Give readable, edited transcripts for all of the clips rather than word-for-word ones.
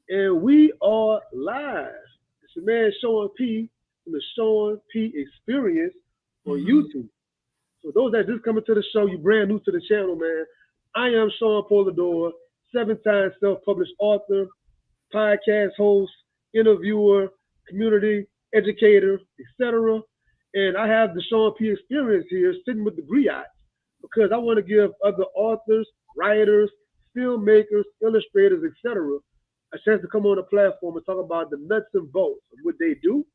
And we are live. It's your man Sean P from the Sean P Experience on Mhm. YouTube. So those that just coming to the show, you brand new to the channel, man. I am Sean Polador, seven-time self-published author, podcast host, interviewer, community educator, etc. And I have the Sean P Experience here sitting with the Griots because I want to give other authors, writers, filmmakers, illustrators, etc. a chance to come on the platform and talk about the nuts and bolts of what they do.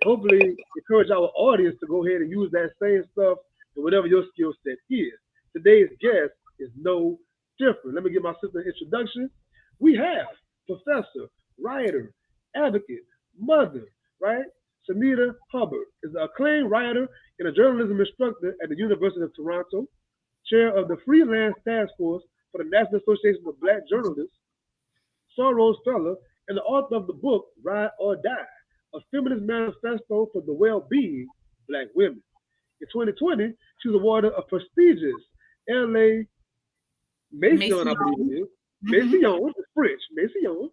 Hopefully, encourage our audience to go ahead and use that same stuff in whatever your skill set is. Today's guest is no different. Let me give my sister an introduction. We have professor, writer, advocate, mother, right? Shanita Hubbard is an acclaimed writer and a journalism instructor at the University of Toronto, chair of the Freelance Task Force for the National Association of Black Journalists, Soros Feller, and the author of the book Ride or Die, a feminist manifesto for the well-being of black women. In 2020, she was awarded a prestigious LA Mason, Macy I believe it Young. is, Mhm. Mason, French, Mason,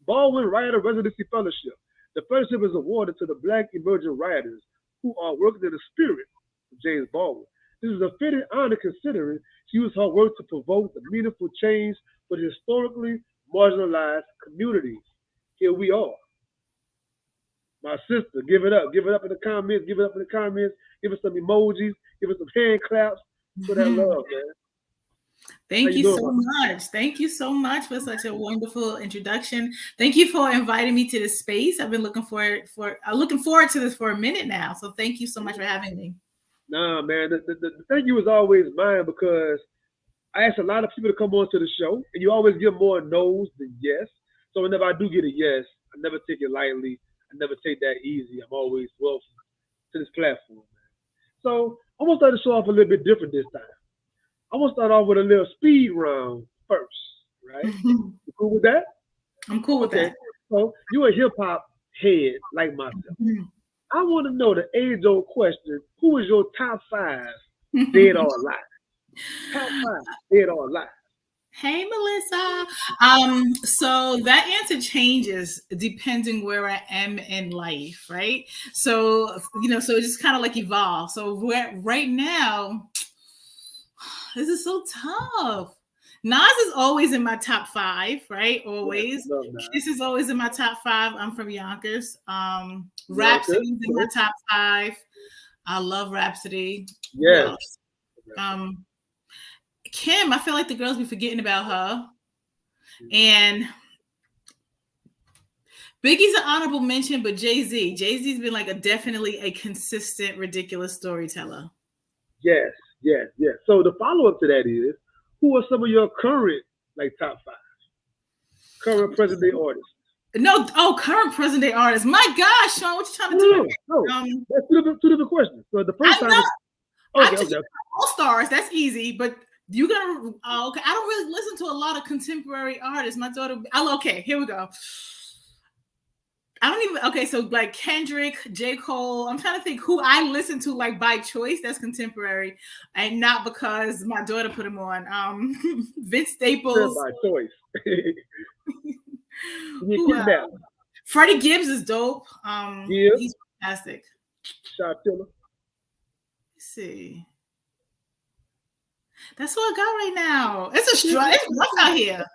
Baldwin Writer Residency Fellowship. The fellowship is awarded to the black emerging writers who are working in the spirit of James Baldwin. This is a fitting honor considering she used her work to provoke the meaningful change for the historically marginalized communities. Here we are. My sister, give it up. Give it up in the comments. Give it up in the comments. Give us some emojis. Give us some hand claps for that Mhm. love, man. How Thank you you doing, so my much. Thank you so much for such a wonderful introduction. Thank you for inviting me to this space. I've been looking forward to this for a minute now. So thank you so much sister? for having me. Nah, man. The thank you is always mine because I ask a lot of people to come on to the show, and you always get more no's than yes. So whenever I do get a yes, I never take it lightly. I never take that easy. I'm always welcome to this platform, man. So I'm gonna start the show off a little bit different this time. I'm gonna start off with a little speed round first, right? You cool with that? I'm cool with Okay. that. So you a hip hop head like myself. I want to know the age old question: who is your top five, dead or alive? Top five, dead or alive? Hey, Melissa. So that answer changes depending where I am in life, right? So it just kind of like evolves. So where right now, this is so tough. Nas is always in my top five, right? Yes, Always. love that. Kiss is always in my top five. I'm from Yonkers. Yonkers. Rhapsody's in my Okay. top five. I love Rhapsody. Who Yes. else? Um, Kim, I feel like the girls be forgetting about her. And Biggie's an honorable mention, but Jay-Z. Jay-Z's been like a definitely a consistent, ridiculous storyteller. Yes. Yes. Yes. So the follow up to that is, who are some of your current like top five current present day artists? No, oh, current present day artist. My gosh, Sean, what you trying No, to do no, to no, me? no. Um, That's two different questions. So the I first time know is I'm okay, just okay, okay. all stars. That's easy, but you gotta. Okay, I don't really listen to a lot of contemporary artists. My daughter. Okay, here we go. I don't even. Okay, so like Kendrick, J. Cole. I'm trying to think who I listen to like by choice. That's contemporary, and not because my daughter put him on. Vince Said Staples. by choice. You get Who else? kidnapped. Freddie Gibbs is dope. Give, He's fantastic. shot Tiller. Let's see. That's what I got right now. It's a Okay, struggle. that's It's cool. rough out here.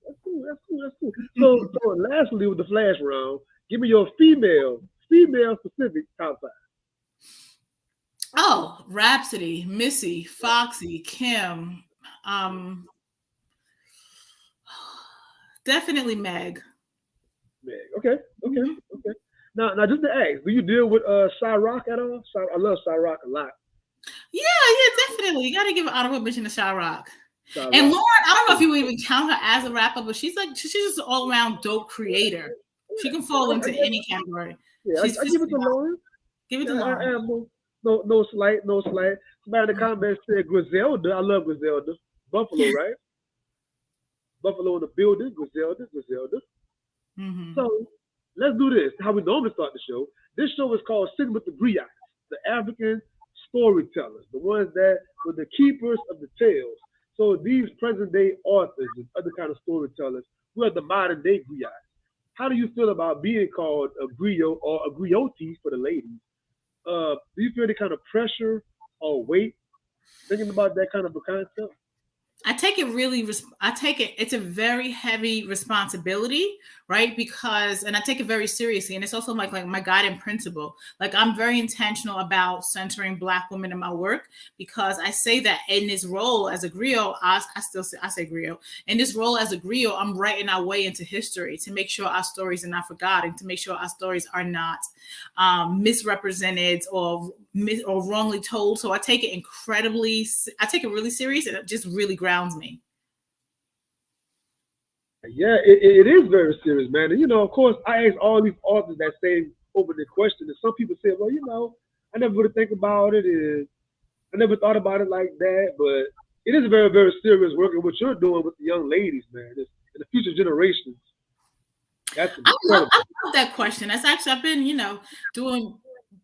That's cool. That's cool. That's cool. So lastly, with the flash round, give me your female specific top five. Oh, Rhapsody, Missy, Foxy, Kim. Um, Definitely Meg. Man, okay, okay, Mhm. okay. Now, just to ask, do you deal with Cyrock at all? I love Cyrock a lot. Yeah, yeah, definitely. You got to give an honorable mention to Sha Rock. And Cyrock. Lauren, I don't know if you would even count her as a rapper, but she's just an all around dope creator. She can fall I into get, any category. yeah, She's I give it physically to awesome. Lauren. Give it Yeah, to I Lauren. have no slight, no slight. Somebody in the Mhm. comments said Griselda. I love Griselda. Buffalo, right? Buffalo in the building. Griselda, Griselda. Mhm. So let's do this. How we normally start the show. This show is called Sitting with the Griots, the African storytellers, the ones that were the keepers of the tales. So these present day authors and other kind of storytellers, we are the modern day griots. how do you feel about being called a griot or a griotti for the ladies? Do you feel any kind of pressure or weight thinking about that kind of a concept? I take it really, I take it, it's a very heavy responsibility, right? Because, and I take it very seriously. And it's also like my guiding principle. Like I'm very intentional about centering Black women in my work because I say that in this role as a griot, I say griot. In this role as a griot, I'm writing our way into history to make sure our stories are not forgotten, to make sure our stories are not misrepresented or wrongly told. So I take it really serious, and it just really grounds me. Yeah, it is very serious, man. And of course, I ask all these authors that same open question, and some people say, well, I never really think about it, and I never thought about it like that. But it is very, very serious working what you're doing with the young ladies, man. It's, and the future generations. That's incredible. I love that question. That's actually, I've been, doing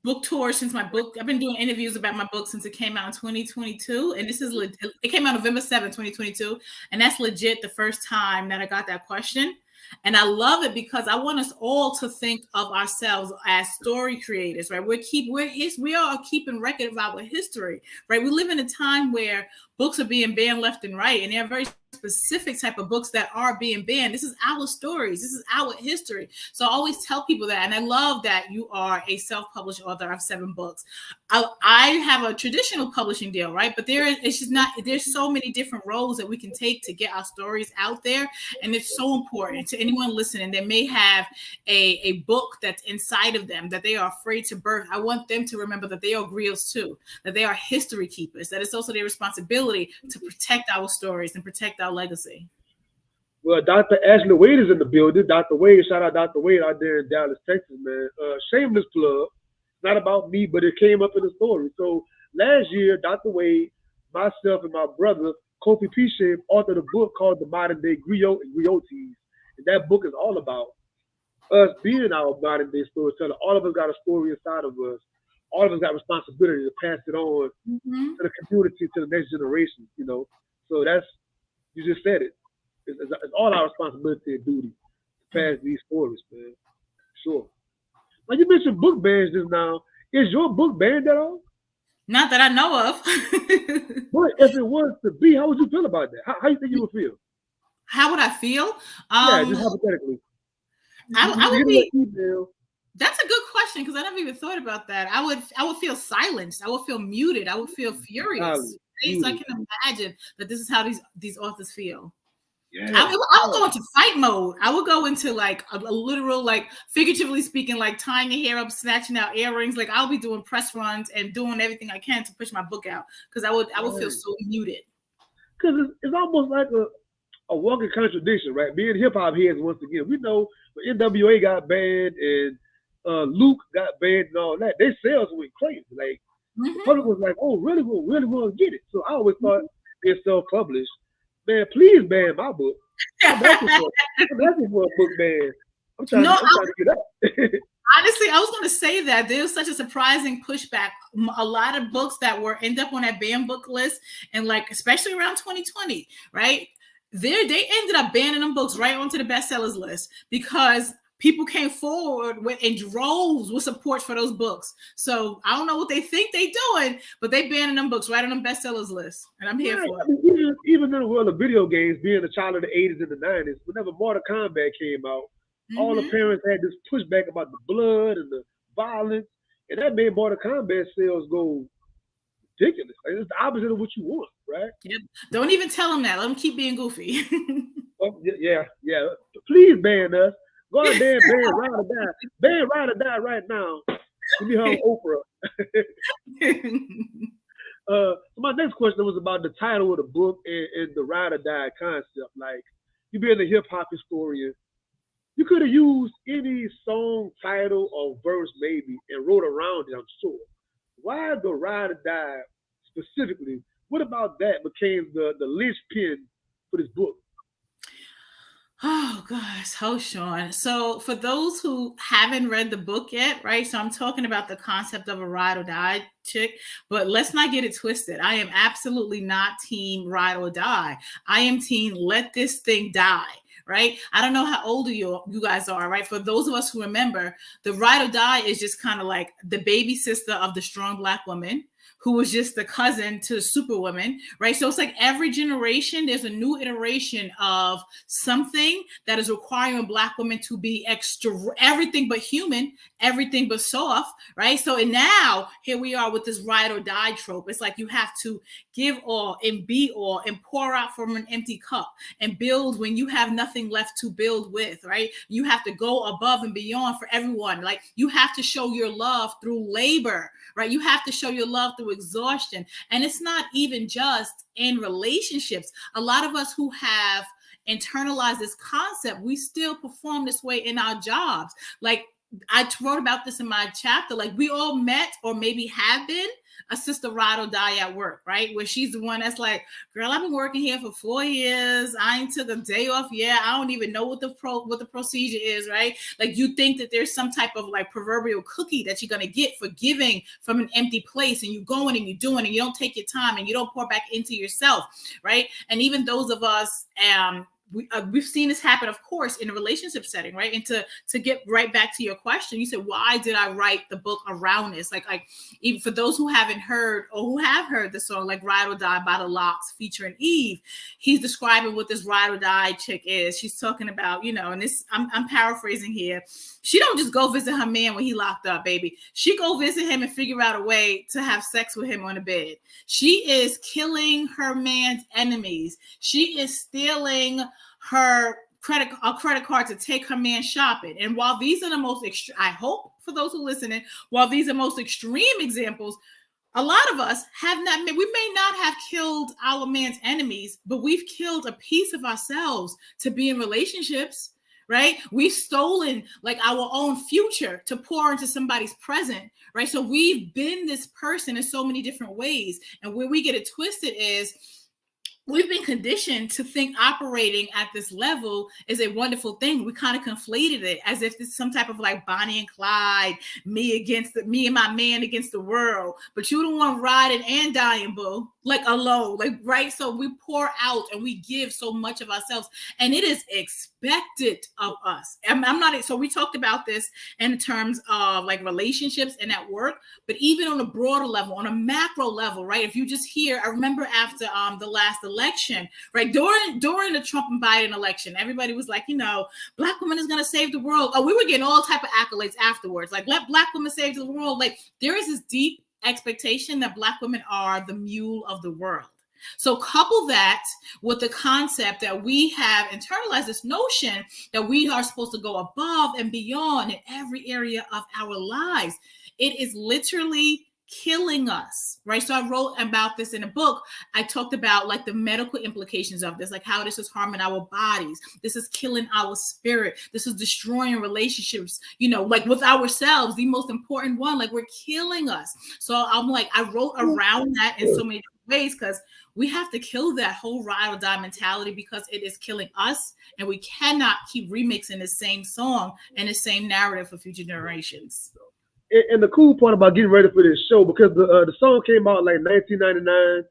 book tours since my book. I've been doing interviews about my book since it came out in 2022. And this is it came out November 7th, 2022. And that's legit the first time that I got that question. And I love it because I want us all to think of ourselves as story creators, right? We are keeping record of our history, right? We live in a time where books are being banned left and right, and there are very specific type of books that are being banned. This is our stories. This is our history. So I always tell people that. And I love that you are a self-published author of 7 books. I have a traditional publishing deal, right? But there's so many different roles that we can take to get our stories out there. And it's so important to anyone listening that may have a book that's inside of them that they are afraid to birth. I want them to remember that they are griots too, that they are history keepers, that it's also their responsibility to protect our stories and protect our legacy. Well, Dr. Ashley Wade is in the building. Dr. Wade, shout out Dr. Wade out there in Dallas, Texas, man. Shameless plug. Not about me, but it came up in the story. So last year, Dr. Wade, myself, and my brother, Kofi Pishin, authored a book called The Modern Day Griot and Grioties. And that book is all about us being our modern day storyteller. All of us got a story inside of us. All of us got responsibility to pass it on to the community, to the next generation, So that's, you just said it. It's all our responsibility and duty to pass these stories, man. Sure. Now, you mentioned book bans just now. Is your book banned at all? Not that I know of. But if it was to be, how would you feel about that? How do you think you would feel? How would I feel? Yeah, just hypothetically. I would be. That's a good question because I never even thought about that. I would feel silenced. I would feel muted. I would feel furious. Right? So I can imagine that this is how these authors feel. Yeah. I would go into fight mode. I would go into like a literal, like figuratively speaking, like tying your hair up, snatching out earrings. Like I'll be doing press runs and doing everything I can to push my book out because I would feel so muted. Because it's almost like a walking contradiction, right? Being hip hop heads once again, we know when NWA got banned and Luke got banned and all that, their sales went crazy. Like the public was like, "Oh, really want to get it." So I always thought being self-published, man, please ban my book. I'm asking for a book ban. I'm trying to get up. Honestly, I was going to say that there was such a surprising pushback. A lot of books that end up on that banned book list, and like especially around 2020, right? They ended up banning them books right onto the bestsellers list because people came forward in droves with support for those books. So I don't know what they think they're doing, but they banning them books right on the bestsellers list, and I'm here for it. I mean, even in the world of video games, being a child of the 80s and the 90s, whenever Mortal Kombat came out, all the parents had this pushback about the blood and the violence, and that made Mortal Kombat sales go ridiculous. Like, it's the opposite of what you want, right? Yep. Don't even tell them that. Let them keep being goofy. Oh, yeah. Please ban us. Go out there and ban Ride or Die. Ban Ride or Die right now. Give me her on Oprah. So my next question was about the title of the book and the Ride or Die concept. Like, you being a hip hop historian, you could have used any song title or verse maybe and wrote around it, I'm sure. Why the Ride or Die specifically? What about that became the linchpin for this book? Oh gosh, Sean. So for those who haven't read the book yet, right? So I'm talking about the concept of a ride or die chick, but let's not get it twisted. I am absolutely not team ride or die. I am team let this thing die. right? I don't know how old you guys are, right? For those of us who remember, the ride or die is just kind of like the baby sister of the strong Black woman, who was just the cousin to the superwoman, right? So it's like every generation, there's a new iteration of something that is requiring Black women to be extra, everything but human, everything but soft, right? So and now here we are with this ride or die trope. It's like you have to give all and be all and pour out from an empty cup and build when you have nothing left to build with, right? You have to go above and beyond for everyone. Like you have to show your love through labor, right? You have to show your love through exhaustion. And it's not even just in relationships. A lot of us who have internalized this concept, we still perform this way in our jobs. Like I wrote about this in my chapter, like we all met or maybe have been a sister ride or die at work, right? Where she's the one that's like, girl, I've been working here for 4 years. I ain't took a day off yet. I don't even know what the procedure is, right? Like you think that there's some type of like proverbial cookie that you're going to get for giving from an empty place, and you go in and you're doing, and you don't take your time and you don't pour back into yourself, right? And even those of us, we've seen this happen, of course, in a relationship setting, right? And to get right back to your question, you said, why did I write the book around this? Like even for those who haven't heard or who have heard the song, like Ride or Die by the Lox featuring Eve, he's describing what this ride or die chick is. She's talking about, and this, I'm paraphrasing here. She don't just go visit her man when he locked up, baby. She go visit him and figure out a way to have sex with him on the bed. She is killing her man's enemies. She is stealing her credit card to take her man shopping. And while these are the most I hope for those who are listening, while these are most extreme examples, a lot of us have not, we may not have killed our man's enemies, but we've killed a piece of ourselves to be in relationships, right? We've stolen like our own future to pour into somebody's present, right? So we've been this person in so many different ways. And where we get it twisted is we've been conditioned to think operating at this level is a wonderful thing. We kind of conflated it as if it's some type of like Bonnie and Clyde, me and my man against the world. But you the one riding and dying, boo, like alone, like right. So we pour out and we give so much of ourselves, and it is expected of us. I'm not. So we talked about this in terms of like relationships and at work, but even on a broader level, on a macro level, right? If you just hear, I remember after the last election, right? During the Trump and Biden election, everybody was like, Black women is going to save the world. Oh, we were getting all type of accolades afterwards. Like, let Black women save the world. Like, there is this deep expectation that Black women are the mule of the world. So couple that with the concept that we have internalized this notion that we are supposed to go above and beyond in every area of our lives. It is literally killing us, right? So I wrote about this in a book. I talked about like the medical implications of this, like how this is harming our bodies. This is killing our spirit. This is destroying relationships, like with ourselves, the most important one, like we're killing us. So I'm like, I wrote around that in so many different ways because we have to kill that whole ride or die mentality because it is killing us, and we cannot keep remixing the same song and the same narrative for future generations. And the cool part about getting ready for this show, because the song came out like 1999.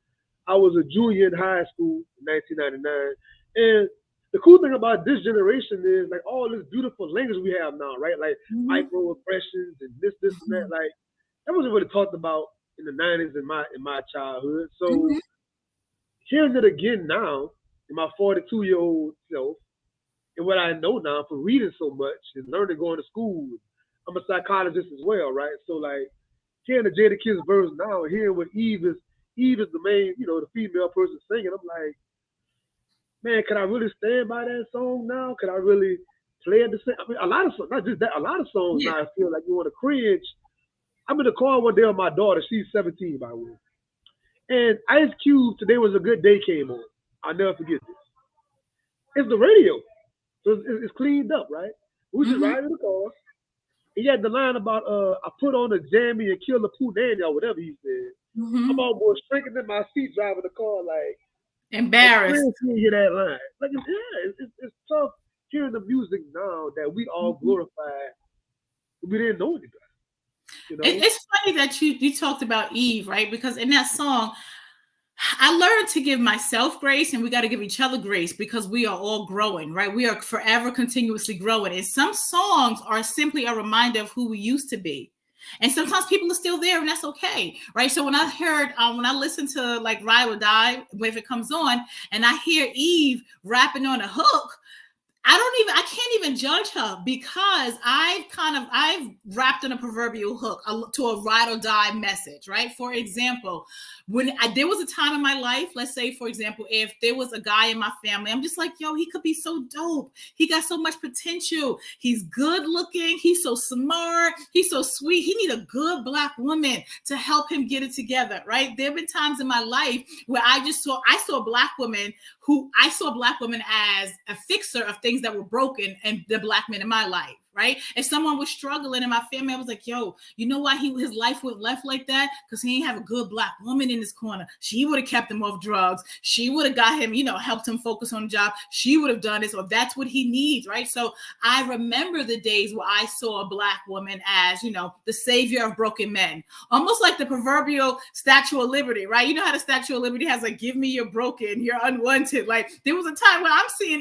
I was a junior in high school in 1999. And the cool thing about this generation is like all this beautiful language we have now, right? Like microaggressions and this and that. Like that wasn't really talked about in the 90s in my childhood. So hearing it again now in my 42-year-old self, and what I know now from reading so much and learning going to school. I'm a psychologist as well, right? So like hearing the Jada Kiss verse now, hearing what Eve is the main, the female person singing. I'm like, man, can I really stand by that song now? Can I really play it the same? I mean, a lot of songs, not just that, a lot of songs now I feel like you want to cringe. I'm in the car one day with my daughter. She's 17, by the way. And Ice Cube, Today Was a Good Day came on. I'll never forget this. It's the radio. So it's cleaned up, right? We just ride in the car. He had the line about I put on a jammy and kill a poo nanny or whatever he said. I'm almost shrinking in my seat driving the car like embarrassed. You hear that line. Like it's tough hearing the music now that we all glorify. We didn't know any better. It's funny that you talked about Eve, right? Because in that song, I learned to give myself grace, and we got to give each other grace because we are all growing, right? We are forever continuously growing. And some songs are simply a reminder of who we used to be. And sometimes people are still there, and that's okay, right? So when I listen to like Ride or Die, if it comes on, and I hear Eve rapping on a hook, I can't even judge her because I've wrapped in a proverbial hook to a ride or die message, right? For example, there was a time in my life, let's say, for example, if there was a guy in my family, I'm just like, yo, he could be so dope. He got so much potential. He's good looking. He's so smart. He's so sweet. He need a good Black woman to help him get it together, right? There have been times in my life where I saw Black women as a fixer of things that were broken and the Black men in my life, right? If someone was struggling in my family, I was like, yo, you know why his life went left like that? Because he didn't have a good Black woman in his corner. She would have kept him off drugs. She would have got him, helped him focus on the job. She would have done this, or that's what he needs, right? So I remember the days where I saw a Black woman as, the savior of broken men, almost like the proverbial Statue of Liberty, right? You know how the Statue of Liberty has like, give me your broken, you're unwanted. Like there was a time when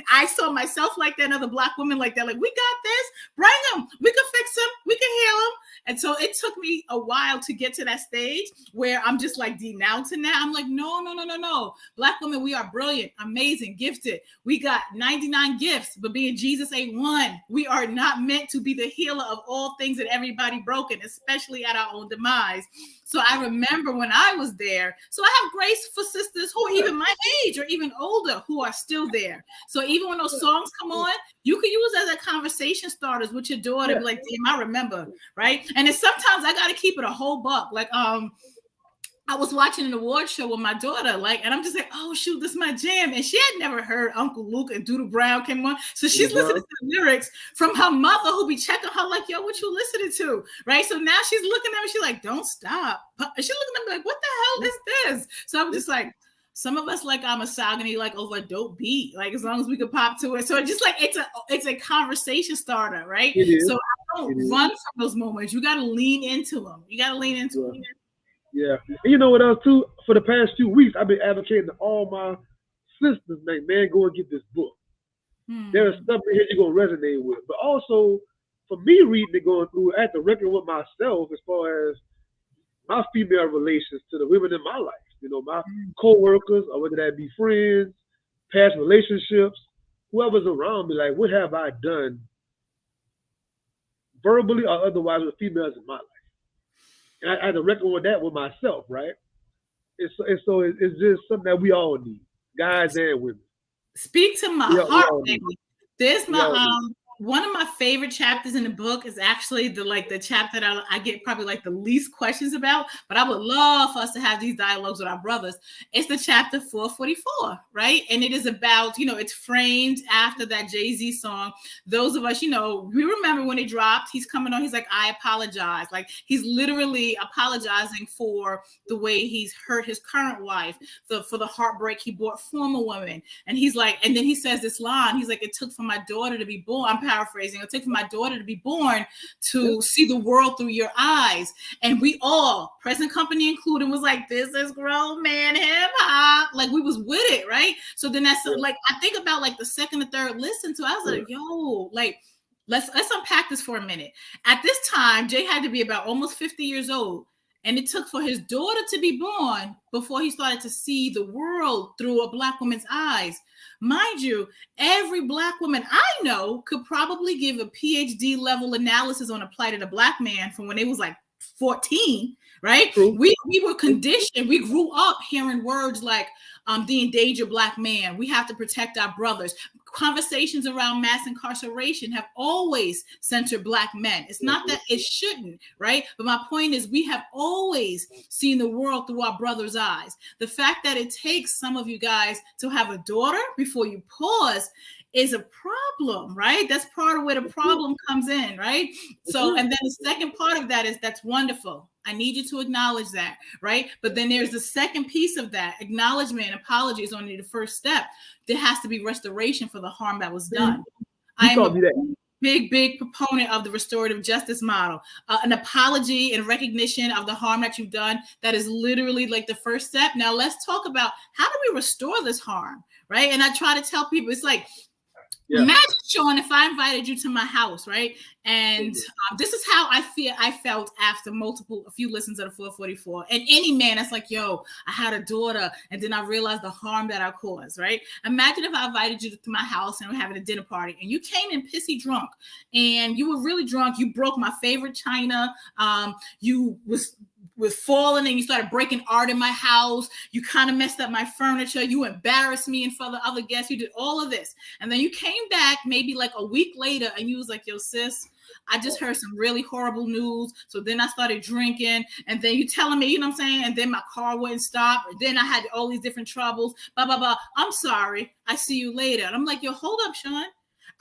I saw myself like that, another Black woman like that, like we got this, bring him, we can fix him, we can heal him. And so it took me a while to get to that stage where I'm just like denouncing that. I'm like, no. Black women, we are brilliant, amazing, gifted. We got 99 gifts, but being Jesus ain't one. We are not meant to be the healer of all things and everybody broken, especially at our own demise. So I remember when I was there. So I have grace for sisters who are even my age or even older who are still there. So even when those songs come on, you can use as a conversation starters with your daughter. Be like, damn, I remember, right? And then sometimes I got to keep it a whole buck. Like, I was watching an award show with my daughter, and I'm just like, oh, shoot, this is my jam. And she had never heard Uncle Luke and Doodle Brown came on. So she's listening to the lyrics from her mother who be checking her like, yo, what you listening to? Right? So now she's looking at me. She's like, don't stop. She's looking at me like, what the hell is this? So I'm just like, some of us like our misogyny, like over a dope beat, like as long as we could pop to it. So it's just like, it's a conversation starter, right? So I don't run from those moments. You got to lean into them. Them. Yeah. And you know what else too? For the past few weeks, I've been advocating to all my sisters, like, man, go and get this book. There's stuff in here you're going to resonate with. But also, for me reading it, going through, I had to reckon with myself as far as my female relations to the women in my life. My co-workers, or whether that be friends, past relationships, whoever's around me, like, what have I done verbally or otherwise with females in my life? And I had to reckon with that with myself, right? And so it's just something that we all need, guys and women. Speak to my heart, baby. There's one of my favorite chapters in the book is actually the chapter that I get probably like the least questions about, but I would love for us to have these dialogues with our brothers. It's the chapter 444, right? And it is about, it's framed after that Jay-Z song. Those of us, we remember when it dropped, he's coming on, he's like, I apologize. Like he's literally apologizing for the way he's hurt his current wife, for the heartbreak he brought former women. And he's like, and then he says this line, he's like, it took for my daughter to be born. I'm paraphrasing. It took for my daughter to be born to see the world through your eyes. And we all, present company included, was like, this is grown man hip hop. Like we was with it, right? So then that's like, I think about like the second or third listen to, I was like, yo, like, let's unpack this for a minute. At this time, Jay had to be about almost 50 years old. And it took for his daughter to be born before he started to see the world through a Black woman's eyes. Mind you, every Black woman I know could probably give a PhD level analysis on the plight of the Black man from when they was like 14, right? True. We were conditioned. We grew up hearing words like the endangered Black man. We have to protect our brothers. Conversations around mass incarceration have always centered Black men. It's not that it shouldn't, right? But my point is we have always seen the world through our brother's eyes. The fact that it takes some of you guys to have a daughter before you pause is a problem, right? That's part of where the problem comes in, right? So, and then the second part of that is that's wonderful. I need you to acknowledge that, right? But then there's the second piece of that. Acknowledgement and apology is only the first step. There has to be restoration for the harm that was done. You taught me that. big proponent of the restorative justice model. An apology and recognition of the harm that you've done. That is literally like the first step. Now let's talk about how do we restore this harm, right? And I try to tell people, it's like, imagine, Sean, if I invited you to my house, right? And this is how I felt after a few listens of the 444. And any man that's like, yo, I had a daughter, and then I realized the harm that I caused, right? Imagine if I invited you to my house and we're having a dinner party, and you came in pissy drunk, and you were really drunk. You broke my favorite china. You was falling, and you started breaking art in my house. You kind of messed up my furniture. You embarrassed me in front of the other guests. You did all of this. And then you came back maybe like a week later, and you was like, yo, sis, I just heard some really horrible news. So then I started drinking, and then you telling me, you know what I'm saying? And then my car wouldn't stop. And then I had all these different troubles, blah, blah, blah. I'm sorry. I see you later. And I'm like, yo, hold up, Sean.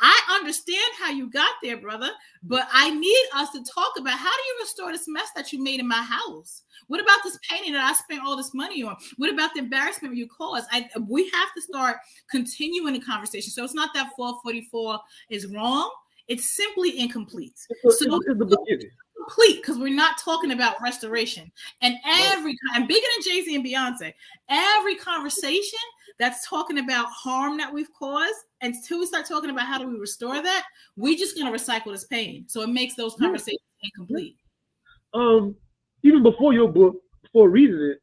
I understand how you got there, brother, but I need us to talk about, how do you restore this mess that you made in my house? What about this painting that I spent all this money on? What about the embarrassment you caused? We have to start continuing the conversation. So it's not that 444 is wrong. It's simply incomplete. It's the beginning. Complete, because we're not talking about restoration. And I'm bigger than Jay-Z and Beyonce. Every conversation that's talking about harm that we've caused, until we start talking about how do we restore that, we're just going to recycle this pain. So it makes those conversations incomplete. Even before your book, before reading it,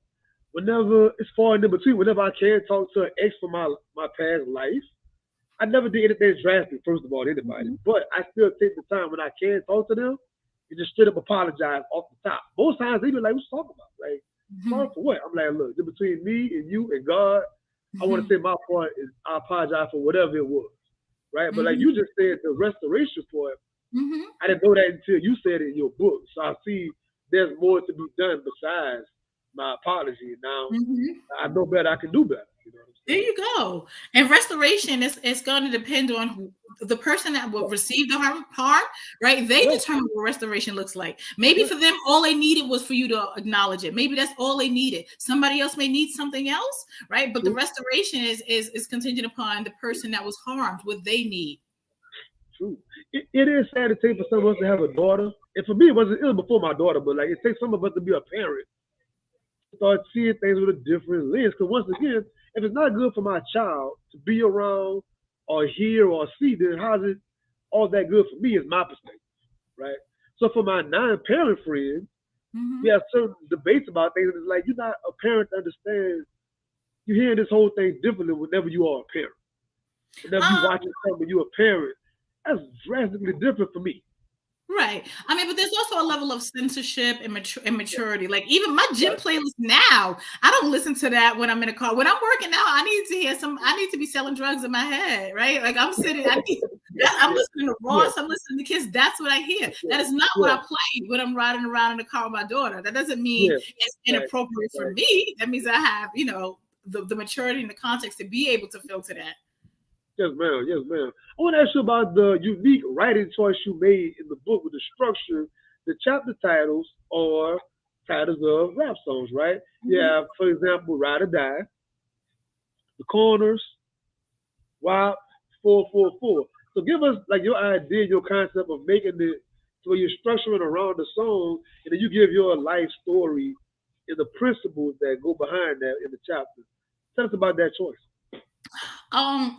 whenever it's far in between, whenever I can talk to an ex from my past life, I never did anything drastic, first of all, to anybody. But I still take the time when I can talk to them and just straight up apologize off the top. Most times they be like, "What's talking about? Like, sorry for what?" I'm like, "Look, it's between me and you and God. I want to say my part is I apologize for whatever it was, right?" But like you just said, the restoration part, I didn't know that until you said it in your book. So I see there's more to be done besides my apology. Now I know better. I can do better. You know what I'm saying? There you go. And restoration is going to depend on the person that will receive the harm, right? They determine what restoration looks like. Maybe for them, all they needed was for you to acknowledge it. Maybe that's all they needed. Somebody else may need something else, right? But the restoration is contingent upon the person that was harmed, what they need. True. It is sad to take for some of us to have a daughter. And for me, it was before my daughter, but like it takes some of us to be a parent, start seeing things with a different lens. Because once again, if it's not good for my child to be around or hear or see, then how's it all that good for me? Is my perspective, right? So for my non-parent friends, we have certain debates about things. And it's like, you're not a parent to understand. You're hearing this whole thing differently whenever you are a parent. Whenever you watching something, you're a parent. That's drastically different for me. Right. I mean, but there's also a level of censorship and maturity. Like even my gym playlist now, I don't listen to that when I'm in a car. When I'm working out, I need to hear I need to be selling drugs in my head, right? Like I'm sitting, I'm listening to Ross, I'm listening to Kids. That's what I hear. That is not what I play when I'm riding around in the car with my daughter. That doesn't mean it's inappropriate for me. That means I have, the maturity and the context to be able to filter that. Yes, ma'am. Yes, ma'am. I want to ask you about the unique writing choice you made in the book with the structure. The chapter titles are titles of rap songs, right? You have, for example, Ride or Die, The Corners, WAP, 444. So give us like your idea, your concept of making it so you're structuring around the song, and then you give your life story and the principles that go behind that in the chapter. Tell us about that choice.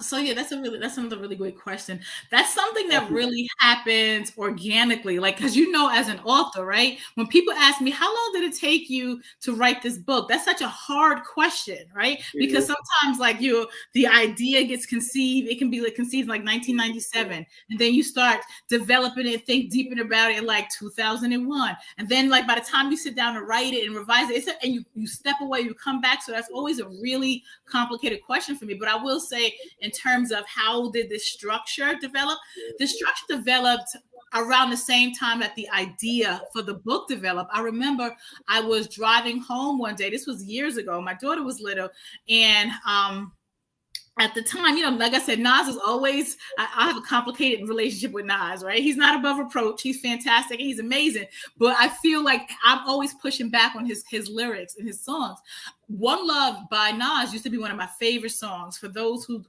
So yeah, that's another really great question. That's something that really happens organically, like, because as an author, right? When people ask me, how long did it take you to write this book? That's such a hard question, right? Because sometimes like the idea gets conceived, it can be like conceived in like 1997, and then you start developing it, think deeper about it in like 2001. And then like by the time you sit down and write it and revise it, and you step away, you come back. So that's always a really complicated question for me. But I will say, in terms of how did this structure develop? The structure developed around the same time that the idea for the book developed. I remember I was driving home one day. This was years ago. My daughter was little, and at the time, like I said, Nas is always, I have a complicated relationship with Nas, right? He's not above reproach. He's fantastic. He's amazing. But I feel like I'm always pushing back on his lyrics and his songs. One Love by Nas used to be one of my favorite songs. For those who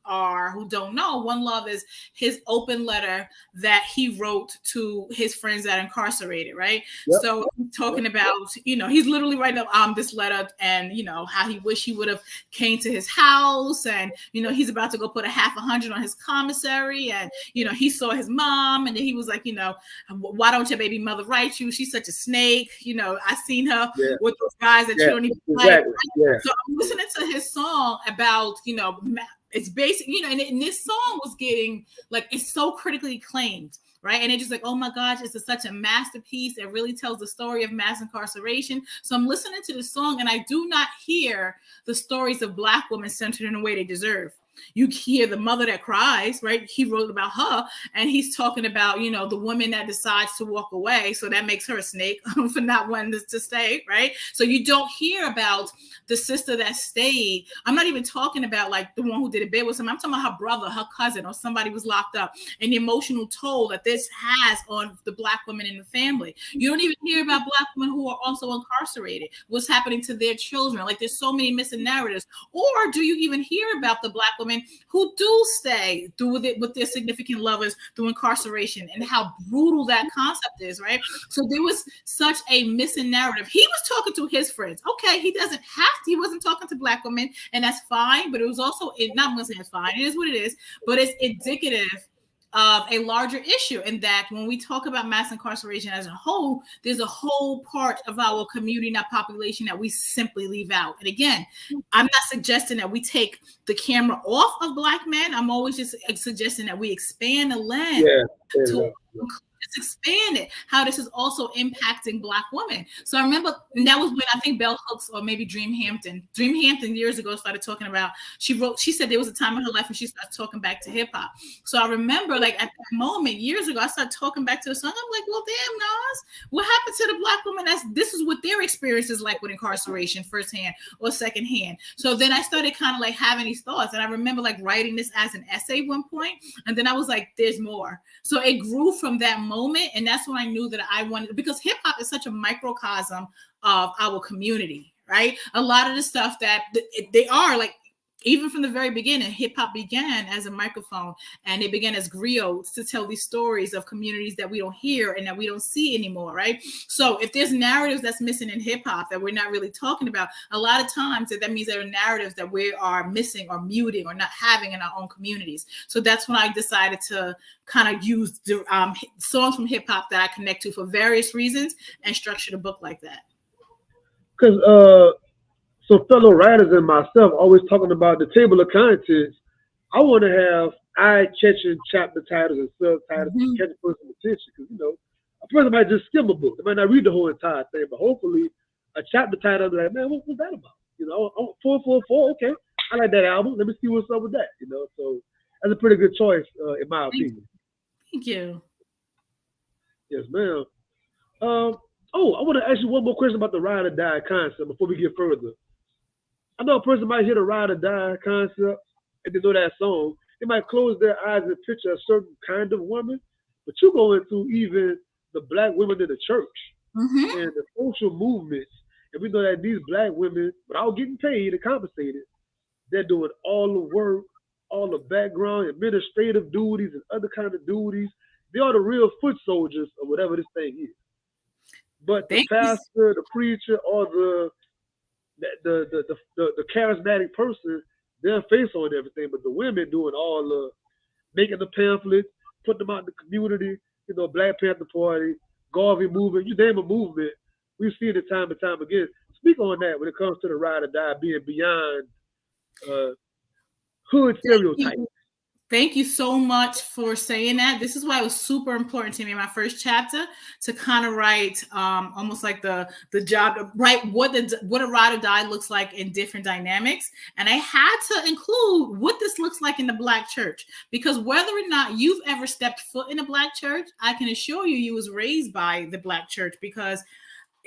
don't know, One Love is his open letter that he wrote to his friends that are incarcerated, right? Yep. So talking about, he's literally writing up this letter and, how he wish he would have came to his house, and, he's about to go put $100 on his commissary, and, he saw his mom, and then he was like, why don't your baby mother write you? She's such a snake. I seen her with those guys that you don't even like. Yeah. So I'm listening to his song about, it's basic, and this song was getting like, it's so critically acclaimed, right? And it's just like, oh my gosh, it's such a masterpiece. It really tells the story of mass incarceration. So I'm listening to the song and I do not hear the stories of Black women centered in the way they deserve. You hear the mother that cries, right? He wrote about her, and he's talking about, the woman that decides to walk away. So that makes her a snake for not wanting to stay, right? So you don't hear about the sister that stayed. I'm not even talking about like the one who did a bid with him. I'm talking about her brother, her cousin, or somebody was locked up, and the emotional toll that this has on the Black women in the family. You don't even hear about Black women who are also incarcerated. What's happening to their children? Like, there's so many missing narratives. Or do you even hear about the Black women who do stay through with their significant lovers through incarceration, and how brutal that concept is, right? So there was such a missing narrative. He was talking to his friends. Okay, he wasn't talking to Black women, and that's fine, but it was also, not going to say it's fine, it is what it is, but it's indicative of a larger issue, in that when we talk about mass incarceration as a whole, there's a whole part of our community and our population that we simply leave out. And again, I'm not suggesting that we take the camera off of Black men. I'm always just suggesting that we expand the lens to just expand it, how this is also impacting Black women. So I remember, and that was when I think Bell Hooks, or maybe Dream Hampton years ago started talking about, she said there was a time in her life when she started talking back to hip hop. So I remember, like, at that moment years ago, I started talking back to the song. I'm like, well, damn, Nas, what happened to the Black women? This is what their experience is like with incarceration, firsthand or secondhand. So then I started kind of like having these thoughts, and I remember like writing this as an essay one point, and then I was like, there's more. So it grew from that moment, and that's when I knew that I wanted, because hip hop is such a microcosm of our community, right? A lot of the stuff that they are like, even from the very beginning, hip hop began as a microphone, and it began as griots to tell these stories of communities that we don't hear and that we don't see anymore, right? So if there's narratives that's missing in hip hop that we're not really talking about, a lot of times that means there are narratives that we are missing or muting or not having in our own communities. So that's when I decided to kind of use the songs from hip hop that I connect to for various reasons and structure the book like that. Because so fellow writers and myself always talking about the table of contents. I want to have eye-catching chapter titles and subtitles to catch a person's attention. Because, a person might just skim a book. They might not read the whole entire thing, but hopefully a chapter title will be like, man, what was that about? 444, okay. I like that album. Let me see what's up with that. So that's a pretty good choice, in my opinion. Thank you. Yes, ma'am. I want to ask you one more question about the ride or die concept before we get further. I know a person might hear the ride or die concept and they know that song. They might close their eyes and picture a certain kind of woman, but you go into even the Black women in the church and the social movements, and we know that these Black women, without getting paid and compensated, they're doing all the work, all the background, administrative duties, and other kind of duties. They are the real foot soldiers of whatever this thing is. But the pastor, the preacher, or the charismatic person, they're face on everything. But the women doing all the making the pamphlets, putting them out in the community, Black Panther Party, Garvey movement, you name a movement, we've seen it time and time again. Speak on that when it comes to the ride or die being beyond hood stereotypes. Thank you so much for saying that. This is why it was super important to me in my first chapter to kind of write almost like the job, write what a ride or die looks like in different dynamics. And I had to include what this looks like in the Black church, because whether or not you've ever stepped foot in a Black church, I can assure you was raised by the Black church, because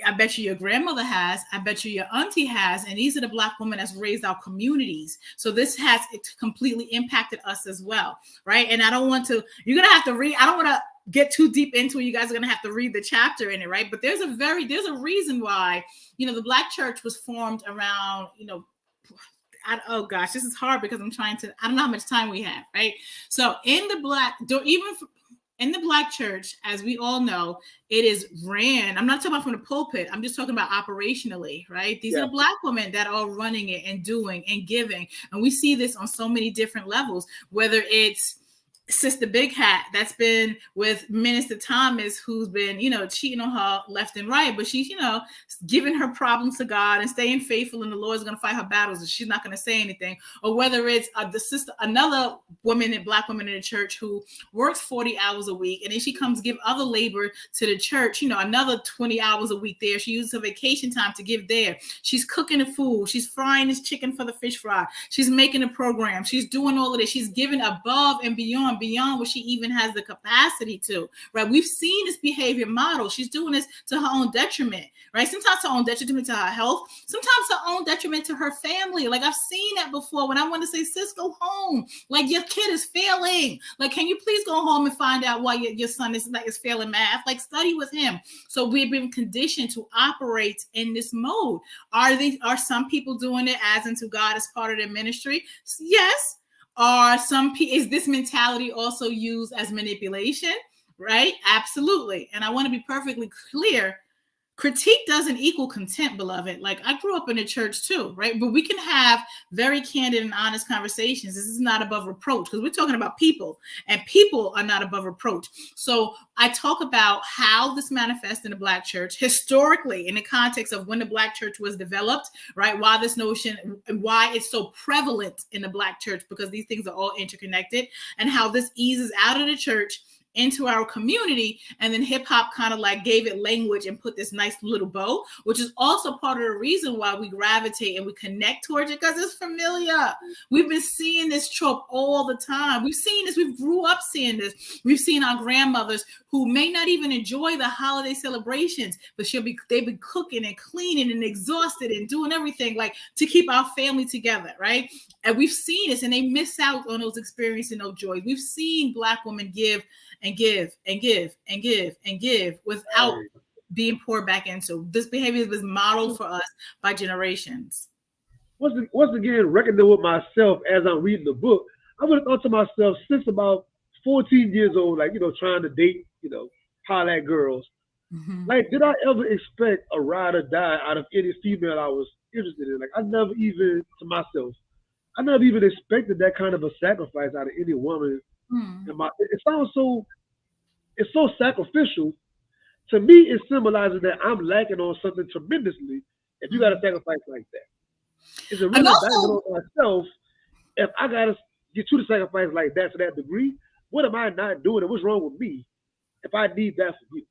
I bet you your grandmother has, I bet you your auntie has, and these are the Black women that's raised our communities. So this has completely impacted us as well, right? And I don't want to, you're going to have to read, I don't want to get too deep into it. You guys are going to have to read the chapter in it, right? But there's a reason why, the Black church was formed around, oh gosh, this is hard because I don't know how much time we have, right? So in the Black church, as we all know, it is ran. I'm not talking about from the pulpit. I'm just talking about operationally, right? These are Black women that are running it and doing and giving. And we see this on so many different levels, whether it's Sister Big Hat that's been with Minister Thomas, who's been, cheating on her left and right, but she's, giving her problems to God and staying faithful, and the Lord's going to fight her battles, and she's not going to say anything. Or whether it's another Black woman in the church who works 40 hours a week, and then she comes give other labor to the church, another 20 hours a week there. She uses her vacation time to give there. She's cooking the food. She's frying this chicken for the fish fry. She's making a program. She's doing all of this. She's giving above and beyond what she even has the capacity to, right? We've seen this behavior model. She's doing this to her own detriment, right? Sometimes her own detriment to her health, sometimes her own detriment to her family. Like, I've seen that before when I want to say, sis, go home. Like, your kid is failing. Like, can you please go home and find out why your son is failing math? Like, study with him. So we've been conditioned to operate in this mode. Are some people doing it as unto God as part of their ministry? Yes. Is this mentality also used as manipulation? Right? Absolutely. And I want to be perfectly clear. Critique doesn't equal contempt, beloved. Like, I grew up in a church too, right? But we can have very candid and honest conversations. This is not above reproach, because we're talking about people, and people are not above reproach. So I talk about how this manifests in the Black church historically, in the context of when the Black church was developed, right? Why this notion, and why it's so prevalent in the Black church, because these things are all interconnected, and how this eases out of the church into our community. And then hip hop kind of like gave it language and put this nice little bow, which is also part of the reason why we gravitate and we connect towards it, because it's familiar. We've been seeing this trope all the time. We've seen this. We grew up seeing this. We've seen our grandmothers who may not even enjoy the holiday celebrations, but they've been cooking and cleaning and exhausted and doing everything like to keep our family together, right? And we've seen this, and they miss out on those experiences and those joys. We've seen Black women give and give and give and give and give without being poured back into. This behavior was modeled for us by generations. Once again, reckoning with myself as I'm reading the book, I would have thought to myself, since about 14 years old, like, trying to date, holler at girls. Mm-hmm. Like, did I ever expect a ride or die out of any female I was interested in? Like, I never even expected that kind of a sacrifice out of any woman. It's so sacrificial. To me, it symbolizes that I'm lacking on something tremendously if you got to sacrifice like that. It's a real indictment on myself. If I got to get you to sacrifice like that to that degree, what am I not doing? And what's wrong with me if I need that for you?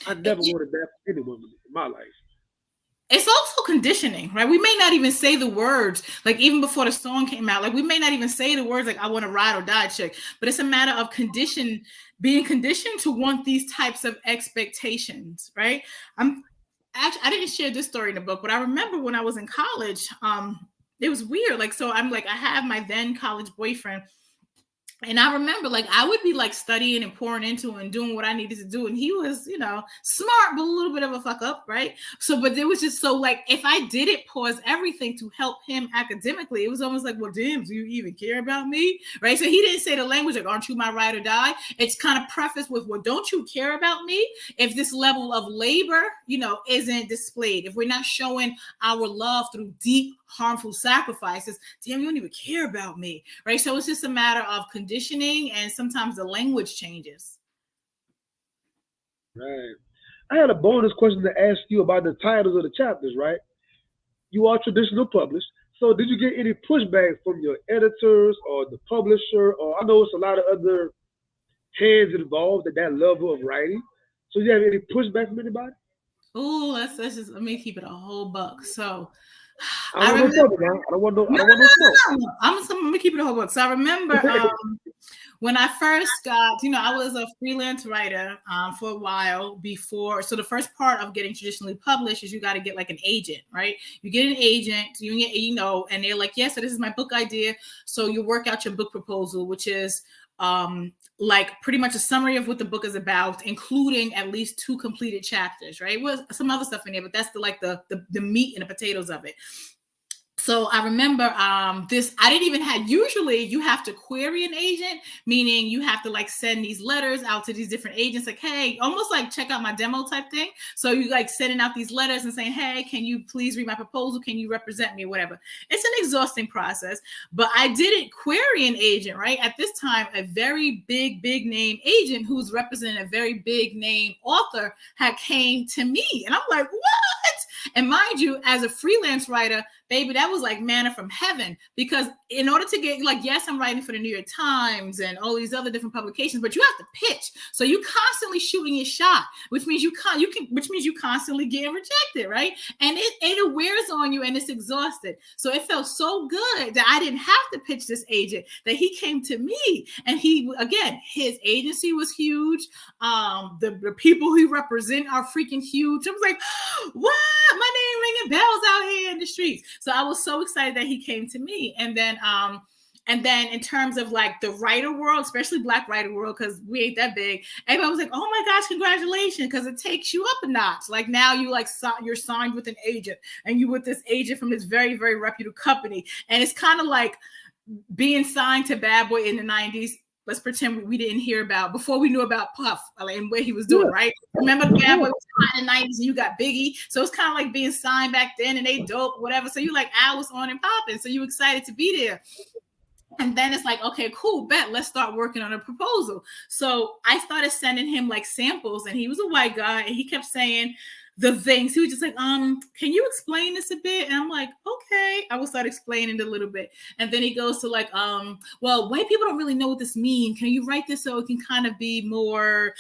I never wanted that for any woman in my life. It's also conditioning, right? We may not even say the words, like even before the song came out, like we may not even say the words like I want to ride or die chick, but it's a matter of being conditioned to want these types of expectations, right? I didn't share this story in the book, but I remember when I was in college, it was weird. Like, so I have my then college boyfriend. And I remember, like, I would be like studying and pouring into and doing what I needed to do. And he was, smart, but a little bit of a fuck up, right? So, but it was just so like, if I didn't pause everything to help him academically, it was almost like, well, damn, do you even care about me? Right? So he didn't say the language like, aren't you my ride or die? It's kind of prefaced with, well, don't you care about me? If this level of labor, isn't displayed, if we're not showing our love through deep, harmful sacrifices, damn, you don't even care about me, right? So it's just a matter of conditioning, and sometimes the language changes. Right. I had a bonus question to ask you about the titles of the chapters, right? You are traditional published, so did you get any pushback from your editors or the publisher? Or I know it's a lot of other hands involved at that level of writing. So you have any pushback from anybody? Oh, let's just let me keep it a whole buck. So I don't want no smoke. I'm gonna keep it a whole book. So I remember when I first got, I was a freelance writer for a while before. So the first part of getting traditionally published is you got to get like an agent, right? You get an agent, and they're like, yes, so this is my book idea. So you work out your book proposal, which is like pretty much a summary of what the book is about, including at least 2 completed chapters, right? With some other stuff in there, but that's the meat and the potatoes of it. So I remember this, I didn't even have, usually you have to query an agent, meaning you have to like send these letters out to these different agents, like, hey, almost like check out my demo type thing. So you like sending out these letters and saying, hey, can you please read my proposal? Can you represent me? Whatever. It's an exhausting process, but I didn't query an agent, right? At this time, a very big name agent who's representing a very big name author had came to me. And I'm like, what? And mind you, as a freelance writer, baby, that was like manna from heaven, because in order to get, like, yes, I'm writing for the New York Times and all these other different publications, but you have to pitch. So you constantly shooting your shot, which means you constantly getting rejected, right? And it wears on you and it's exhausted. So it felt so good that I didn't have to pitch this agent, that he came to me. And he, again, his agency was huge. The people he represent are freaking huge. I was like, what? My name ringing bells out here in the streets. So I was so excited that he came to me. And then in terms of like the writer world, especially Black writer world, because we ain't that big, everybody was like, oh my gosh, congratulations, because it takes you up a notch. Like now you like you're signed with an agent, and you with this agent from this very, very reputable company. And it's kind of like being signed to Bad Boy in the 90s. Let's pretend we didn't hear about before we knew about Puff and what he was doing, right? Remember Bad Boy was hot in the 90s and you got Biggie. So it's kind of like being signed back then and they dope, whatever. So you like hours on and popping. So you excited to be there. And then it's like, okay, cool, bet, let's start working on a proposal. So I started sending him like samples, and he was a white guy, and he kept saying the things. He was just like, can you explain this a bit? And I'm like, okay. I will start explaining it a little bit. And then he goes to like, well, white people don't really know what this means. Can you write this so it can kind of be more,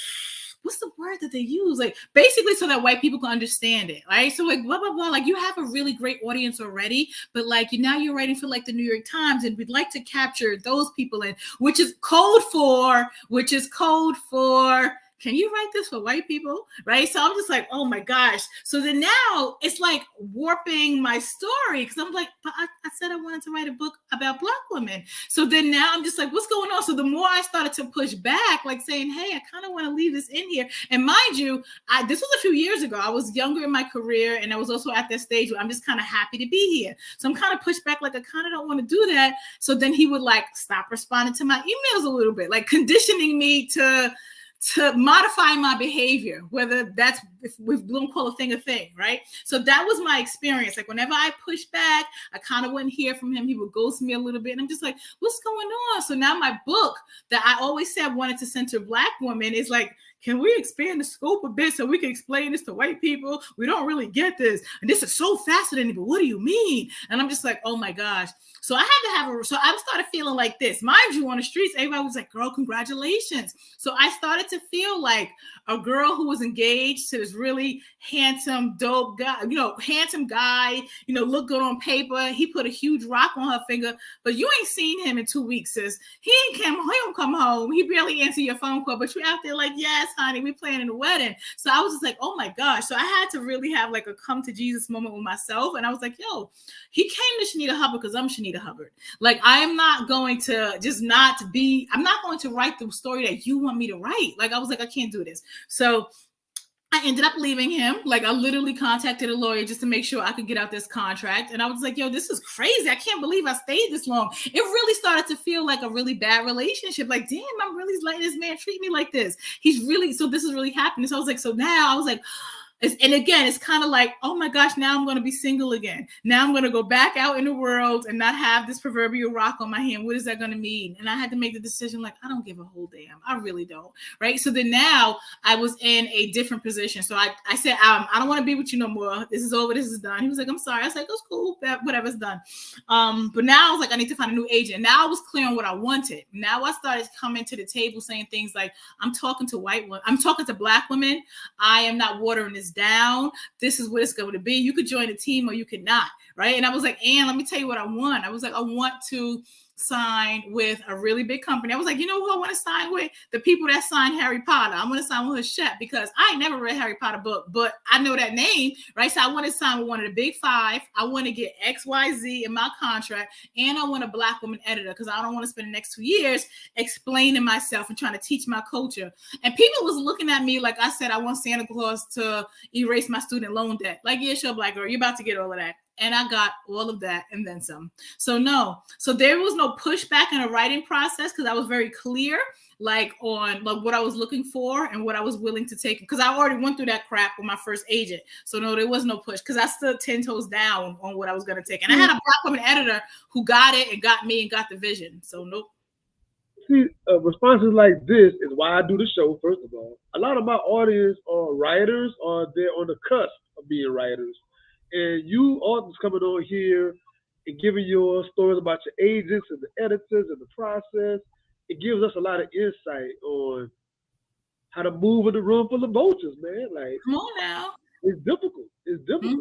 what's the word that they use? Like basically so that white people can understand it, right? So like blah, blah, blah. Like you have a really great audience already, but like now you're writing for like the New York Times, and we'd like to capture those people in, which is code for, can you write this for white people? Right? So I'm just like, oh my gosh. So then now it's like warping my story, because I'm like, but I said I wanted to write a book about Black women. So then now I'm just like, what's going on? So the more I started to push back, like saying, hey, I kind of want to leave this in here. And mind you, this was a few years ago. I was younger in my career, and I was also at that stage where I'm just kind of happy to be here. So I'm kind of pushed back, like I kind of don't want to do that. So then he would like stop responding to my emails a little bit, like conditioning me to modify my behavior, whether that's, if we don't call a thing, right? So that was my experience. Like whenever I push back, I kind of wouldn't hear from him. He would ghost me a little bit. And I'm just like, what's going on? So now my book that I always said I wanted to center Black women is like, can we expand the scope a bit so we can explain this to white people? We don't really get this. And this is so fascinating, but what do you mean? And I'm just like, oh my gosh. So I had to so I started feeling like this. Mind you, on the streets, everybody was like, girl, congratulations. So I started to feel like a girl who was engaged to this really handsome, dope guy, handsome guy, look good on paper. He put a huge rock on her finger, but you ain't seen him in 2 weeks, sis. He don't come home. He barely answer your phone call, but you out there like, yes, honey, we planning a wedding. So I was just like, oh my gosh. So I had to really have like a come to Jesus moment with myself. And I was like, yo, he came to Shanita Hubbard because I'm Shanita Hubbard. Like, I am not going to I'm not going to write the story that you want me to write. Like, I was like, I can't do this. So I ended up leaving him. Like, I literally contacted a lawyer just to make sure I could get out this contract. And I was like, yo, this is crazy. I can't believe I stayed this long. It really started to feel like a really bad relationship. Like, damn, I'm really letting this man treat me like this. So this is really happening. So I was like, and again, it's kind of like, oh my gosh, now I'm going to be single again. Now I'm going to go back out in the world and not have this proverbial rock on my hand. What is that going to mean? And I had to make the decision, like, I don't give a whole damn. I really don't. Right. So then now I was in a different position. So I said, I don't want to be with you no more. This is over. This is done. He was like, I'm sorry. I was like, that's cool. Whatever's done. But now I was like, I need to find a new agent. And now I was clear on what I wanted. Now I started coming to the table saying things like, I'm talking to white women. I'm talking to Black women. I am not watering this down. This is what it's going to be. You could join the team or you could not, right? And I was like, and let me tell you what I want. I was like, I want to sign with a really big company. I was like, you know who I want to sign with? The people that signed Harry Potter. I want to sign with Hachette because I ain't never read Harry Potter book, but I know that name, right? So I want to sign with one of the big five. I want to get XYZ in my contract, and I want a Black woman editor because I don't want to spend the next 2 years explaining myself and trying to teach my culture. And people was looking at me like I said, I want Santa Claus to erase my student loan debt. Like, yeah, sure, Black girl, you're about to get all of that. And I got all of that and then some. So no, so there was no pushback in the writing process because I was very clear, like on like what I was looking for and what I was willing to take. Because I already went through that crap with my first agent. So no, there was no push because I stood 10 toes down on what I was going to take. And I had a Black woman editor who got it and got me and got the vision. So nope. See, responses like this is why I do the show. First of all, a lot of my audience are writers, or they're on the cusp of being writers. And you authors coming on here and giving your stories about your agents and the editors and the process, it gives us a lot of insight on how to move in the room full of vultures, man. Like, come on now. It's difficult. It's difficult.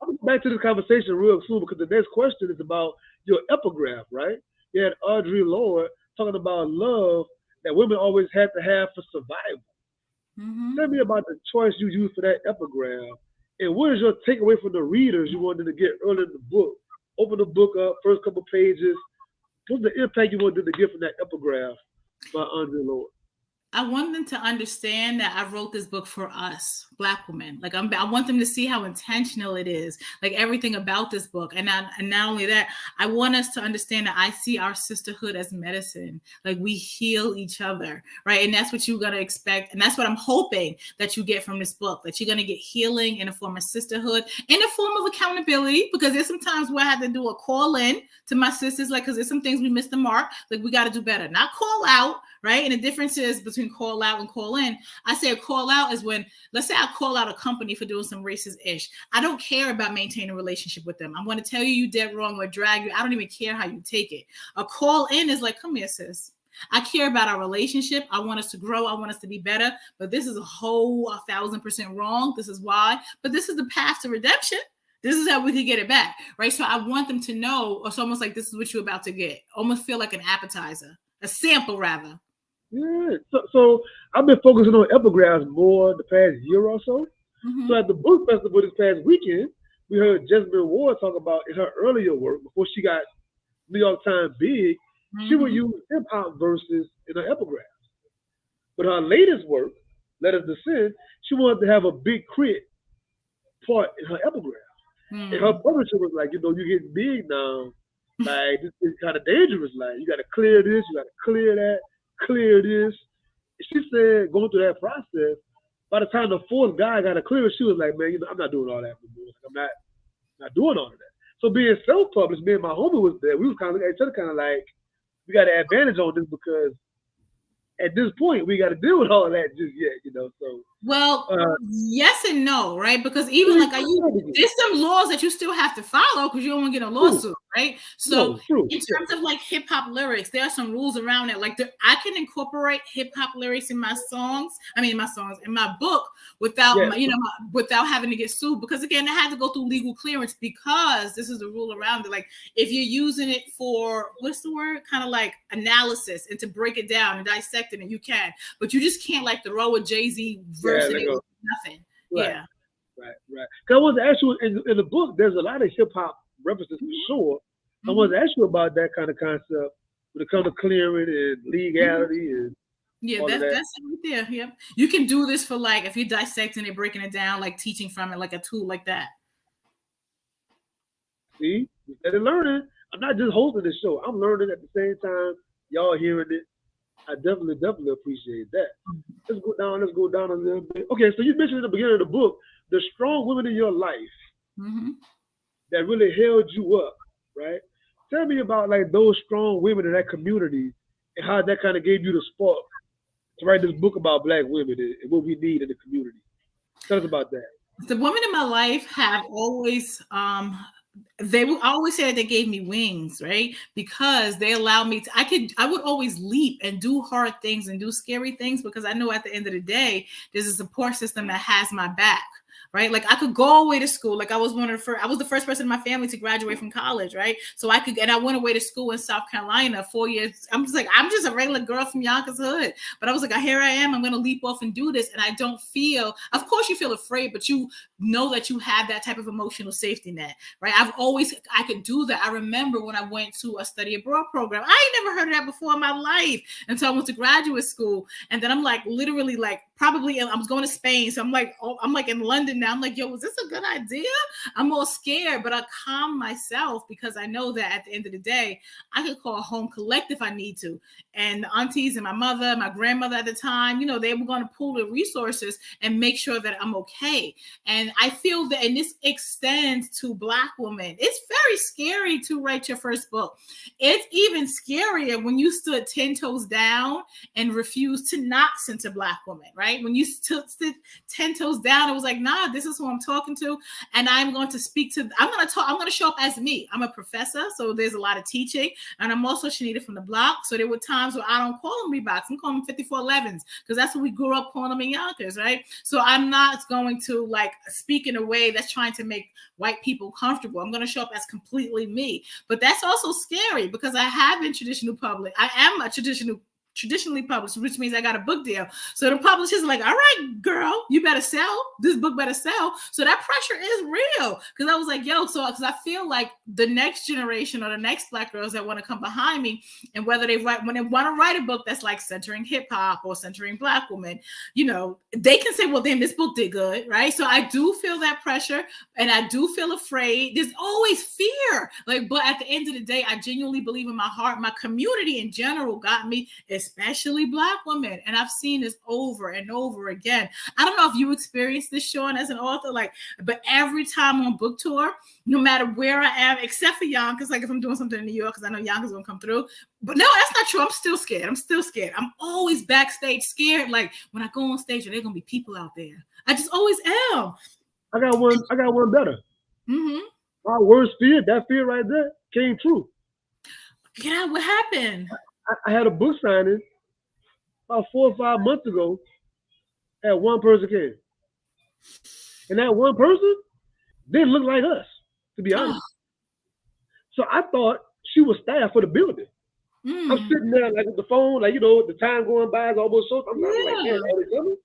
I'm going to go back to this conversation real soon because the next question is about your epigraph, right? You had Audre Lorde talking about love that women always had to have for survival. Tell me about the choice you used for that epigraph. And what is your takeaway from the readers you wanted to get early in the book? Open the book up, first couple pages. What's the impact you wanted to get from that epigraph by Audre Lorde? I want them to understand that I wrote this book for us, Black women. Like I want them to see how intentional it is, like everything about this book. And not only that, I want us to understand that I see our sisterhood as medicine. Like we heal each other, right? And that's what you're going to expect. And that's what I'm hoping that you get from this book, that you're going to get healing in a form of sisterhood, in a form of accountability, because there's some times where I have to do a call in to my sisters, like, because there's some things we missed the mark. Like we got to do better, not call out. Right. And the difference is between call out and call in. I say a call out is when, let's say I call out a company for doing some racist ish. I don't care about maintaining a relationship with them. I'm going to tell you dead wrong or drag you. I don't even care how you take it. A call in is like, come here, sis. I care about our relationship. I want us to grow. I want us to be better. But this is a whole 1,000% wrong. This is why. But this is the path to redemption. This is how we can get it back. Right. So I want them to know, it's almost like this is what you're about to get. Almost feel like an appetizer, a sample rather. Yeah, so I've been focusing on epigraphs more the past year or so. So at the book festival this past weekend, we heard Jessamine Ward talk about in her earlier work before she got New York Times big, she would use hip hop verses in her epigraphs. But her latest work, Letters to Sin, she wanted to have a big crit part in her epigraph. And her publisher was like, you're getting big now. Like, this is kind of dangerous. Like, you got to clear this, you got to clear that. Clear this. She said, going through that process, by the time the fourth guy got to clear it, she was like, man, I'm not doing all that anymore. I'm not doing all of that. So being self-published, me and my homie was there. We was kind of looking at each other kind of like, we got an advantage on this because at this point, we got to deal with all of that just yet, so. Well, yes and no, right? Because even like there's some laws that you still have to follow because you don't want to get a lawsuit, right? So in terms of like hip hop lyrics, there are some rules around it. Like I can incorporate hip hop lyrics in my songs. In my book without without having to get sued. Because again, I had to go through legal clearance because this is the rule around it. Like if you're using it for what's the word? Kind of like analysis and to break it down and dissect it, and you can, but you just can't like throw a Jay-Z verse in it with nothing. Right. Yeah. Right. Because I wanted to ask you in the book, there's a lot of hip hop references for sure. I wanted to ask you about that kind of concept when it comes to clearing and legality and that's it right there. Yep. You can do this for like if you're dissecting it, breaking it down, like teaching from it, like a tool like that. See, you started learning. I'm not just hosting this show. I'm learning at the same time. Y'all hearing it. I definitely appreciate that. Let's go down a little bit. Okay, so you mentioned at the beginning of the book the strong women in your life that really held you up, right? Tell me about like those strong women in that community and how that kind of gave you the spark to write this book about Black women and what we need in the community. Tell us about that. The women in my life have always I always say that they gave me wings, right? Because they allowed me to, I would always leap and do hard things and do scary things because I know at the end of the day, there's a support system that has my back. right? Like I could go away to school. Like I was I was the first person in my family to graduate from college, right? So and I went away to school in South Carolina 4 years. I'm just a regular girl from Yonkers Hood. But I was like, here I am. I'm going to leap off and do this. And I don't feel, of course you feel afraid, but you know that you have that type of emotional safety net, right? I could do that. I remember when I went to a study abroad program. I ain't never heard of that before in my life until I went to graduate school. And then I'm like, literally like, probably I was going to Spain. So I'm like in London now. I'm like, yo, was this a good idea? I'm all scared, but I calm myself because I know that at the end of the day, I could call home collect if I need to. And the aunties and my mother, my grandmother at the time, you know, they were going to pool the resources and make sure that I'm okay. And I feel that, and this extends to Black women. It's very scary to write your first book. It's even scarier when you stood 10 toes down and refused to not censor Black women, right? When you stood 10 toes down, it was like, nah, this is who I'm talking to. And I'm going to I'm going to show up as me. I'm a professor, so there's a lot of teaching. And I'm also Shanita from the block. So there were times where I don't call them Reeboks. I'm calling them 5411s because that's what we grew up calling them in Yonkers, right? So I'm not going to like speak in a way that's trying to make white people comfortable. I'm going to show up as completely me. But that's also scary because I have been traditional public. I am a traditionally published, which means I got a book deal. So the publishers are like, all right, girl, you better sell. This book better sell. So that pressure is real. Because I was like, yo, because I feel like the next generation or the next Black girls that want to come behind me, and whether when they want to write a book that's like centering hip hop or centering Black women, you know, they can say, well, damn, this book did good, right? So I do feel that pressure and I do feel afraid. There's always fear. But at the end of the day, I genuinely believe in my heart, my community in general got me, especially Black women. And I've seen this over and over again. I don't know if you experienced this, Sean, as an author, but every time on book tour, no matter where I am, except for Yonkers, like if I'm doing something in New York, because I know Yonkers gonna come through. But no, that's not true. I'm still scared. I'm always backstage scared. Like when I go on stage, are there gonna be people out there? I just always am. I got one better. Mm-hmm. My worst fear, that fear right there, came true. Yeah, what happened? I had a book signing about 4 or 5 months ago. Had one person came. And that one person didn't look like us, to be honest. So I thought she was staff for the building. I'm sitting there like with the phone, like, you know, the time going by is almost so. I'm like, man, are they coming?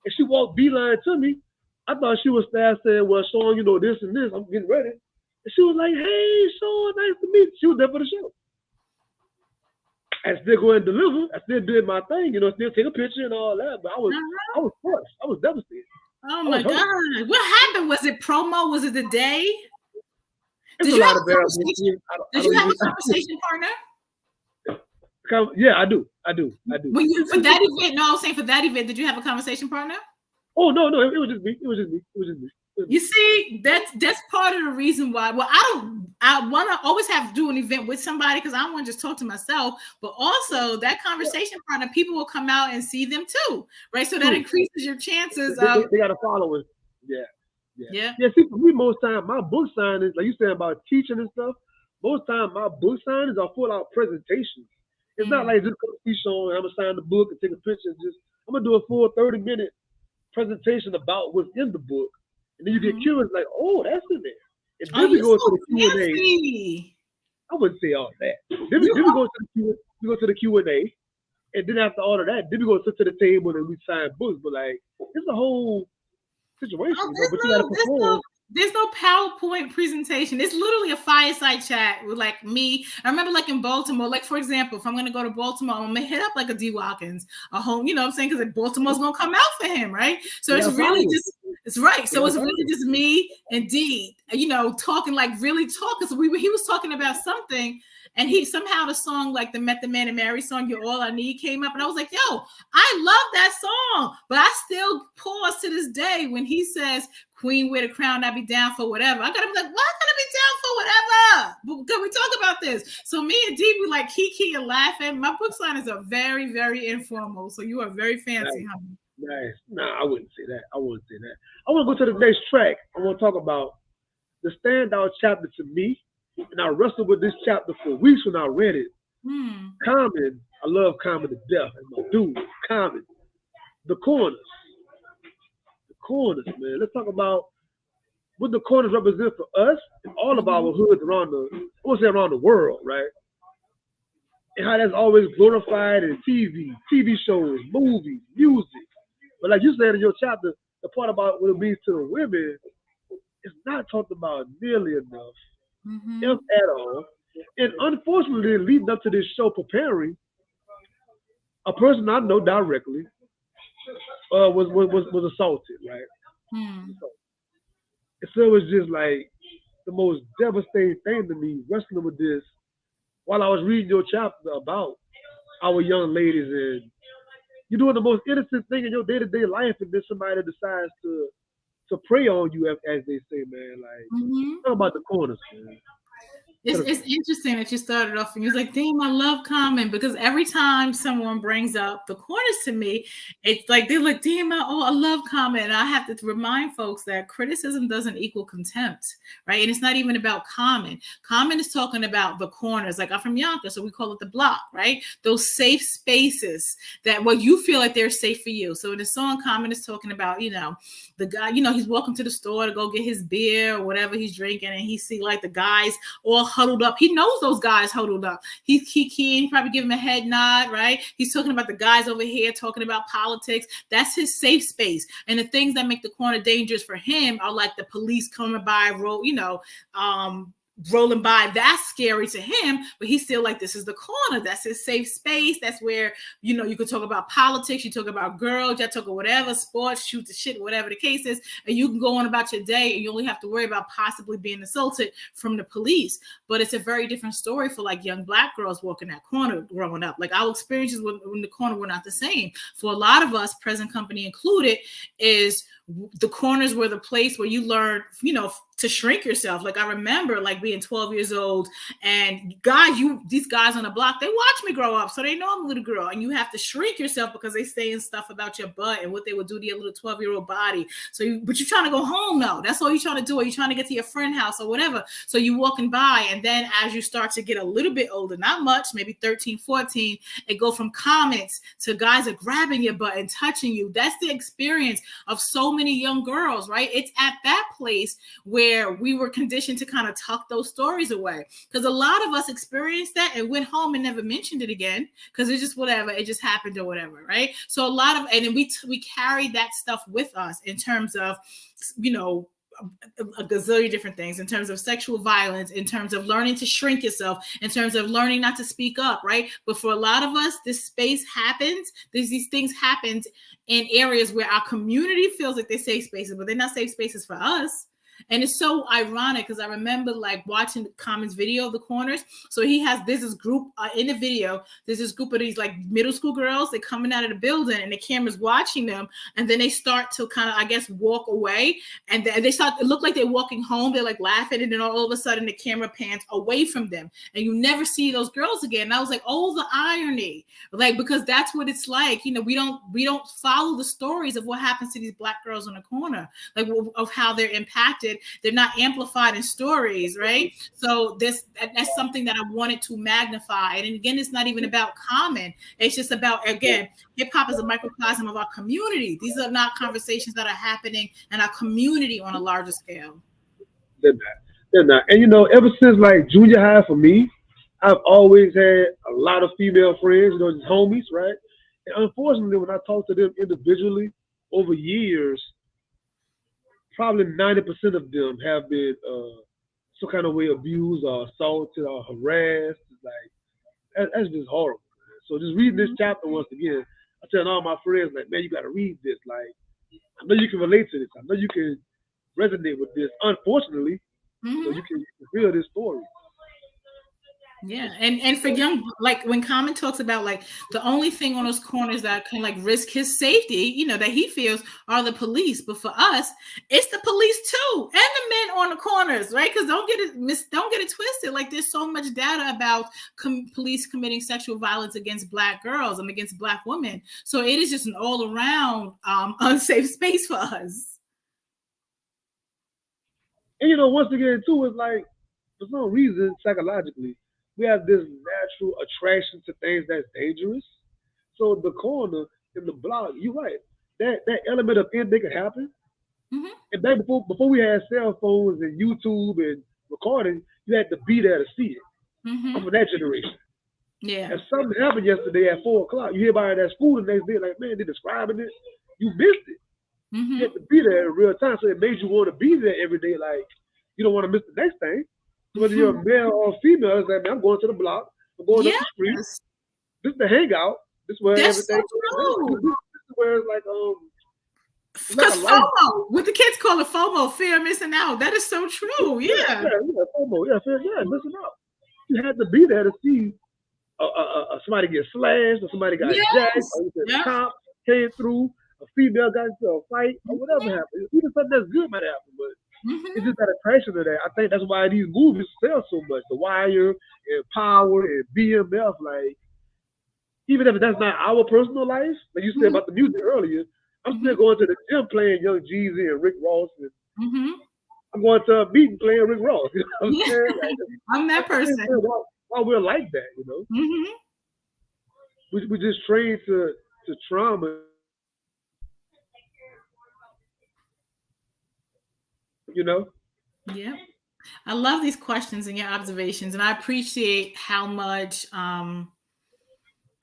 And she walked beeline to me. I thought she was staff saying, well, Sean, you know, this and this. I'm getting ready. And she was like, hey, Sean, nice to meet you. She was there for the show. I still go and deliver. I still did my thing, you know, still take a picture and all that. But I was crushed. I was devastated. Oh my God. What happened? Was it promo? Was it the day? Did you have a conversation partner? Yeah, I do. For that event, no, I was saying for that event, did you have a conversation partner? Oh, no, it was just me. You see, that's part of the reason why. Well, I want to always have to do an event with somebody because I don't want to just talk to myself. But also, that conversation partner, people will come out and see them too, right? So that increases your chances of. They got to follow it. Yeah. See, for me, most time my book signings, like you said about teaching and stuff. Most time my book signings are full out presentations. It's not like just come see Sean and I'm gonna sign the book and take a picture. I'm gonna do a full 30-minute presentation about what's in the book. And then you get curious, like, oh, that's in there. And then we go to the Q&A. I wouldn't say all that. Then we go to the Q&A, and then after all of that, then we go sit to the table and we sign books. But like, it's a whole situation. But you gotta perform. There's no PowerPoint presentation. It's literally a fireside chat with like me. I remember like in Baltimore, like for example, if I'm gonna go to Baltimore, I'm gonna hit up like a D. Watkins, a home, you know what I'm saying? Because like Baltimore's gonna come out for him, right? So it's really just it's right. So it's really just me and D, you know, talking like really talking. So he was talking about something. And he somehow the song like the Met the Man and Mary song, You're All I Need, came up. And I was like, yo, I love that song. But I still pause to this day when he says, Queen wear the crown, I be down for whatever. I gotta be like, well, I gotta be down for whatever. Can we talk about this? So me and Dee, we like kiki and laughing. My book signings are very, very informal. So you are very fancy, honey. Nice. Nah, I wouldn't say that. I want to go to the next track. I want to talk about the standout chapter to me. And I wrestled with this chapter for weeks when I read it. Common, I love Common to death. And my dude, Common. The corners. corners, man. Let's talk about what the corners represent for us and all of Mm-hmm. our hoods around the, I won't say around the world, right? And how that's always glorified in TV shows, movies, music. But like you said in your chapter, the part about what it means to the women is not talked about nearly enough, if Mm-hmm. at all. And unfortunately, leading up to this show, preparing, a person I know directly was assaulted, right? Hmm. And so it was just like the most devastating thing to me wrestling with this while I was reading your chapter about our young ladies and you're doing the most innocent thing in your day to day life, and then somebody decides to prey on you, as they say, man. Like, Mm-hmm. talk about the corners, man. It's interesting that you started off and you was like, damn, I love comment because every time someone brings up the corners to me, it's like they're like, damn, I love comment. And I have to remind folks that criticism doesn't equal contempt, right? And it's not even about comment. Comment is talking about the corners. Like I'm from Yonkers, so we call it the block, right? Those safe spaces that what you feel like they're safe for you. So in the song, comment is talking about, the guy, he's walking to the store to go get his beer or whatever he's drinking, and he see like the guys all huddled up. He knows those guys huddled up. He probably give him a head nod, right? He's talking about the guys over here talking about politics. That's his safe space. And the things that make the corner dangerous for him are like the police coming by, rolling by. That's scary to him, but he's still like, this is the corner. That's his safe space. That's where, you could talk about politics, you talk about girls, you talk about whatever, sports, shoot the shit, whatever the case is, and you can go on about your day and you only have to worry about possibly being assaulted from the police. But it's a very different story for like young Black girls walking that corner growing up. Like our experiences in the corner were not the same. For a lot of us, present company included, is the corners were the place where you learn, to shrink yourself. Like I remember like being 12 years old and these guys on the block, they watch me grow up. So they know I'm a little girl, and you have to shrink yourself because they saying stuff about your butt and what they would do to your little 12-year-old body. But you're trying to go home though. That's all you're trying to do. Or you're trying to get to your friend house or whatever. So you walking by, and then as you start to get a little bit older, not much, maybe 13, 14, it go from comments to guys are grabbing your butt and touching you. That's the experience of so many young girls, right? It's at that place where we were conditioned to kind of tuck those stories away, because a lot of us experienced that and went home and never mentioned it again because it's just whatever, it just happened or whatever, right? So a lot of, and then we carried that stuff with us in terms of, a gazillion different things, in terms of sexual violence, in terms of learning to shrink yourself, in terms of learning not to speak up, right? But for a lot of us, this space happens, these things happen in areas where our community feels like they're safe spaces, but they're not safe spaces for us. And it's so ironic because I remember like watching Common's video of the corners. So there's this group in the video, there's this group of these like middle school girls, they're coming out of the building and the camera's watching them. And then they start to kind of, I guess, walk away. And they start, it look like they're walking home. They're like laughing. And then all of a sudden the camera pans away from them. And you never see those girls again. And I was like, oh, the irony. Like, because that's what it's like. We don't follow the stories of what happens to these Black girls on the corner, like of how they're impacted. They're not amplified in stories, right? So that's something that I wanted to magnify. And again, it's not even about Common. It's just about, again, hip hop is a microcosm of our community. These are not conversations that are happening in our community on a larger scale. They're not. They're not. And ever since like junior high for me, I've always had a lot of female friends, just homies, right? And unfortunately, when I talk to them individually over years, probably 90% of them have been some kind of way abused or assaulted or harassed. It's like that's just horrible. Man. So just reading this chapter once again, I tell all my friends like, man, you got to read this. Like, I know you can relate to this. I know you can resonate with this. Unfortunately, you can feel this story. Yeah, and for young, like when Common talks about like the only thing on those corners that can like risk his safety, that he feels are the police. But for us, it's the police too, and the men on the corners, right? Because don't get it twisted. Like there's so much data about police committing sexual violence against Black girls and against Black women. So it is just an all around unsafe space for us. And once again too, it's like for some reason psychologically we have this natural attraction to things that's dangerous. So the corner in the block, you're right. That element of anything can happen. Mm-hmm. And back before we had cell phones and YouTube and recording, you had to be there to see it. I'm Mm-hmm. from that generation. Yeah. If something happened yesterday at 4 o'clock, you hear about it at school the next day, like, man, they're describing it. You missed it. You Mm-hmm. had to be there in real time. So it made you want to be there every day. Like, you don't want to miss the next thing. So whether you're a male or female, it's like, man, I'm going to the block. I'm going up Yes. the street. This is the hangout. This is where That's so everything. true. This is where it's like Because a life. FOMO, what the kids call it FOMO, fear of missing out. That is so true. Yeah. FOMO. Missing out. You had to be there to see somebody get slashed, or somebody got jacked, Yes. or the Yeah. cop came through, a female got into a fight, or whatever happened. Even something that's good might happen, but it's just that attraction to that. I think that's why these movies sell so much. The Wire and Power and BMF, like, even if that's not our personal life, like you said about the music earlier, I'm still going to the gym playing Young Jeezy and Rick Ross, and I'm going to a meeting playing Rick Ross. You know what I'm saying? Like, I'm that person. Why we're like that, you know? We just trained to trauma, you know? Yeah. I love these questions and your observations, and I appreciate how much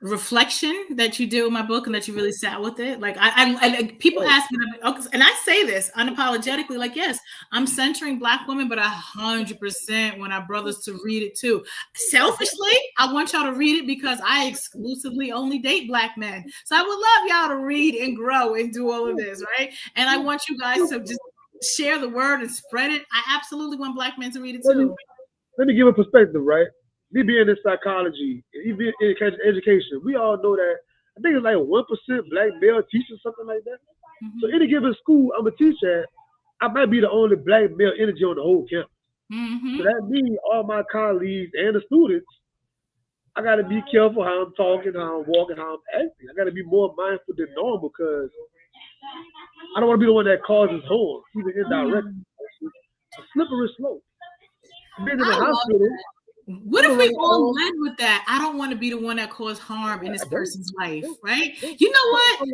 reflection that you do in my book and that you really sat with it. Like people ask me, and I say this unapologetically, like, yes, I'm centering Black women, but 100% want our brothers to read it too. Selfishly, I want y'all to read it because I exclusively only date Black men. So I would love y'all to read and grow and do all of this, right? And I want you guys to just share the word and spread it. I absolutely want Black men to read it too. Let me give a perspective, right? Me being in psychology, even in education, we all know that I think it's like 1% Black male teachers, something like that. So any given school I'm a teacher at, I might be the only Black male energy on the whole campus. So that means all my colleagues and the students, I got to be careful how I'm talking, how I'm walking, how I'm acting. I got to be more mindful than normal because I don't want to be the one that causes harm, even indirectly. A slippery slope. Being in the hospital. What if we all led with that? I don't want to be the one that caused harm in this person's life, right? You know what?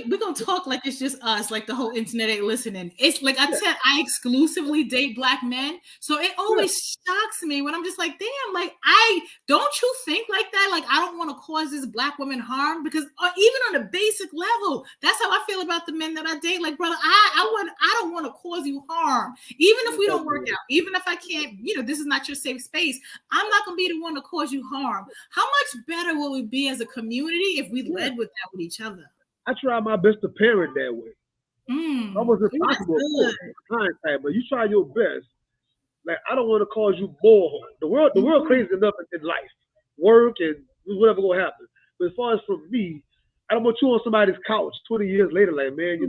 We're gonna talk like it's just us, like the whole internet ain't listening. It's like I said, I exclusively date Black men, so it always shocks me when I'm just like, damn, like don't you think like that? Like I don't want to cause this Black woman harm because even on a basic level, that's how I feel about the men that I date. Like, brother, I don't want to cause you harm, even if we don't work out, even if I can't, this is not your safe space. I'm not gonna be the one to cause you harm. How much better will we be as a community if we led with that? With each other. I try my best to parent that way. Almost impossible, but you try your best. Like I don't want to cause you more harm. The world crazy enough in life, work and whatever gonna happen. But as far as for me, I don't want you on somebody's couch 20 years later, like, man,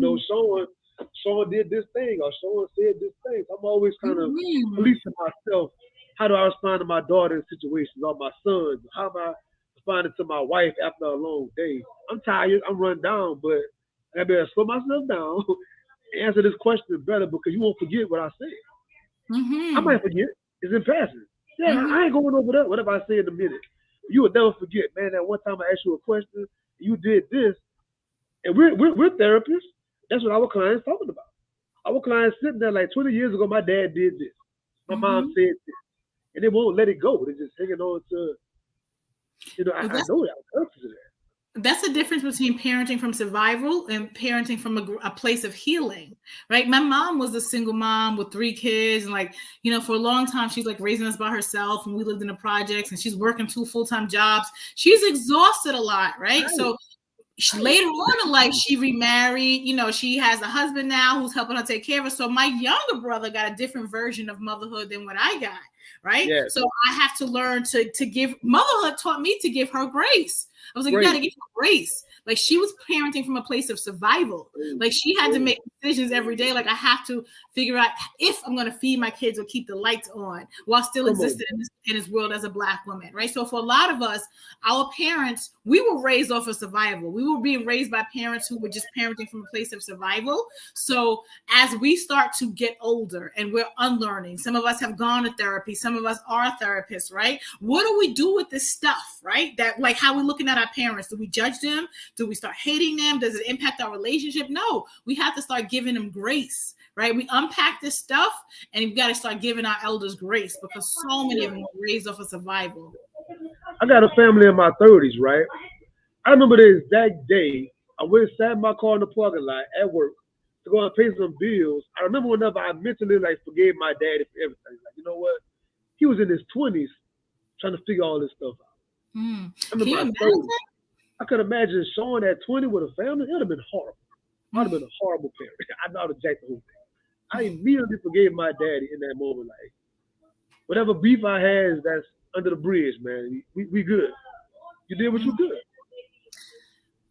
Sean did this thing or Sean said this thing. I'm always kind of policing myself. How do I respond to my daughter in situations or my sons? How am I responding to my wife after a long day? I'm tired, I'm run down, but I better slow myself down and answer this question better because you won't forget what I said. I might forget. It's in passing. Yeah, I ain't going over that. Whatever I say in a minute. You will never forget, man, that one time I asked you a question, you did this. And we're therapists. That's what our clients talking about. Our clients sitting there like 20 years ago, my dad did this. My mom said this. And they won't let it go. They're just hanging on to, I know that. I'm conscious of that. That's the difference between parenting from survival and parenting from a place of healing, right? My mom was a single mom with 3 kids. And for a long time, she's like raising us by herself and we lived in the projects and she's working 2 full-time jobs. She's exhausted a lot, right? So later on in life, she remarried. She has a husband now who's helping her take care of her. So my younger brother got a different version of motherhood than what I got, right? Yes. So I have to learn to give. Motherhood taught me to give her grace. I was like, you got to give her grace. Like she was parenting from a place of survival. Like she had to make decisions every day. Like I have to figure out if I'm going to feed my kids or keep the lights on while still existing in this world as a Black woman, right? So for a lot of us, our parents, we were raised off of survival. We were being raised by parents who were just parenting from a place of survival. So as we start to get older and we're unlearning, some of us have gone to therapy, some of us are therapists, right? What do we do with this stuff, right? That like how we're looking at our parents. Do we judge them? Do we start hating them? Does it impact our relationship? No, we have to start giving them grace, right? We unpack this stuff and we've got to start giving our elders grace because so many of them were raised off of survival. I got a family in my 30s, right? I remember the exact day I went and sat in my car in the parking lot at work to go and pay some bills. I remember whenever I mentally like forgave my daddy for everything. Like, you know what? He was in his 20s trying to figure all this stuff out. I'm in my 30s. I could imagine Sean at 20 with a family. It would have been horrible. I'd have been a horrible parent. I know how to jack the whole thing. I immediately forgave my daddy in that moment. Like, whatever beef I had, that's under the bridge, man. We good. You did what you could.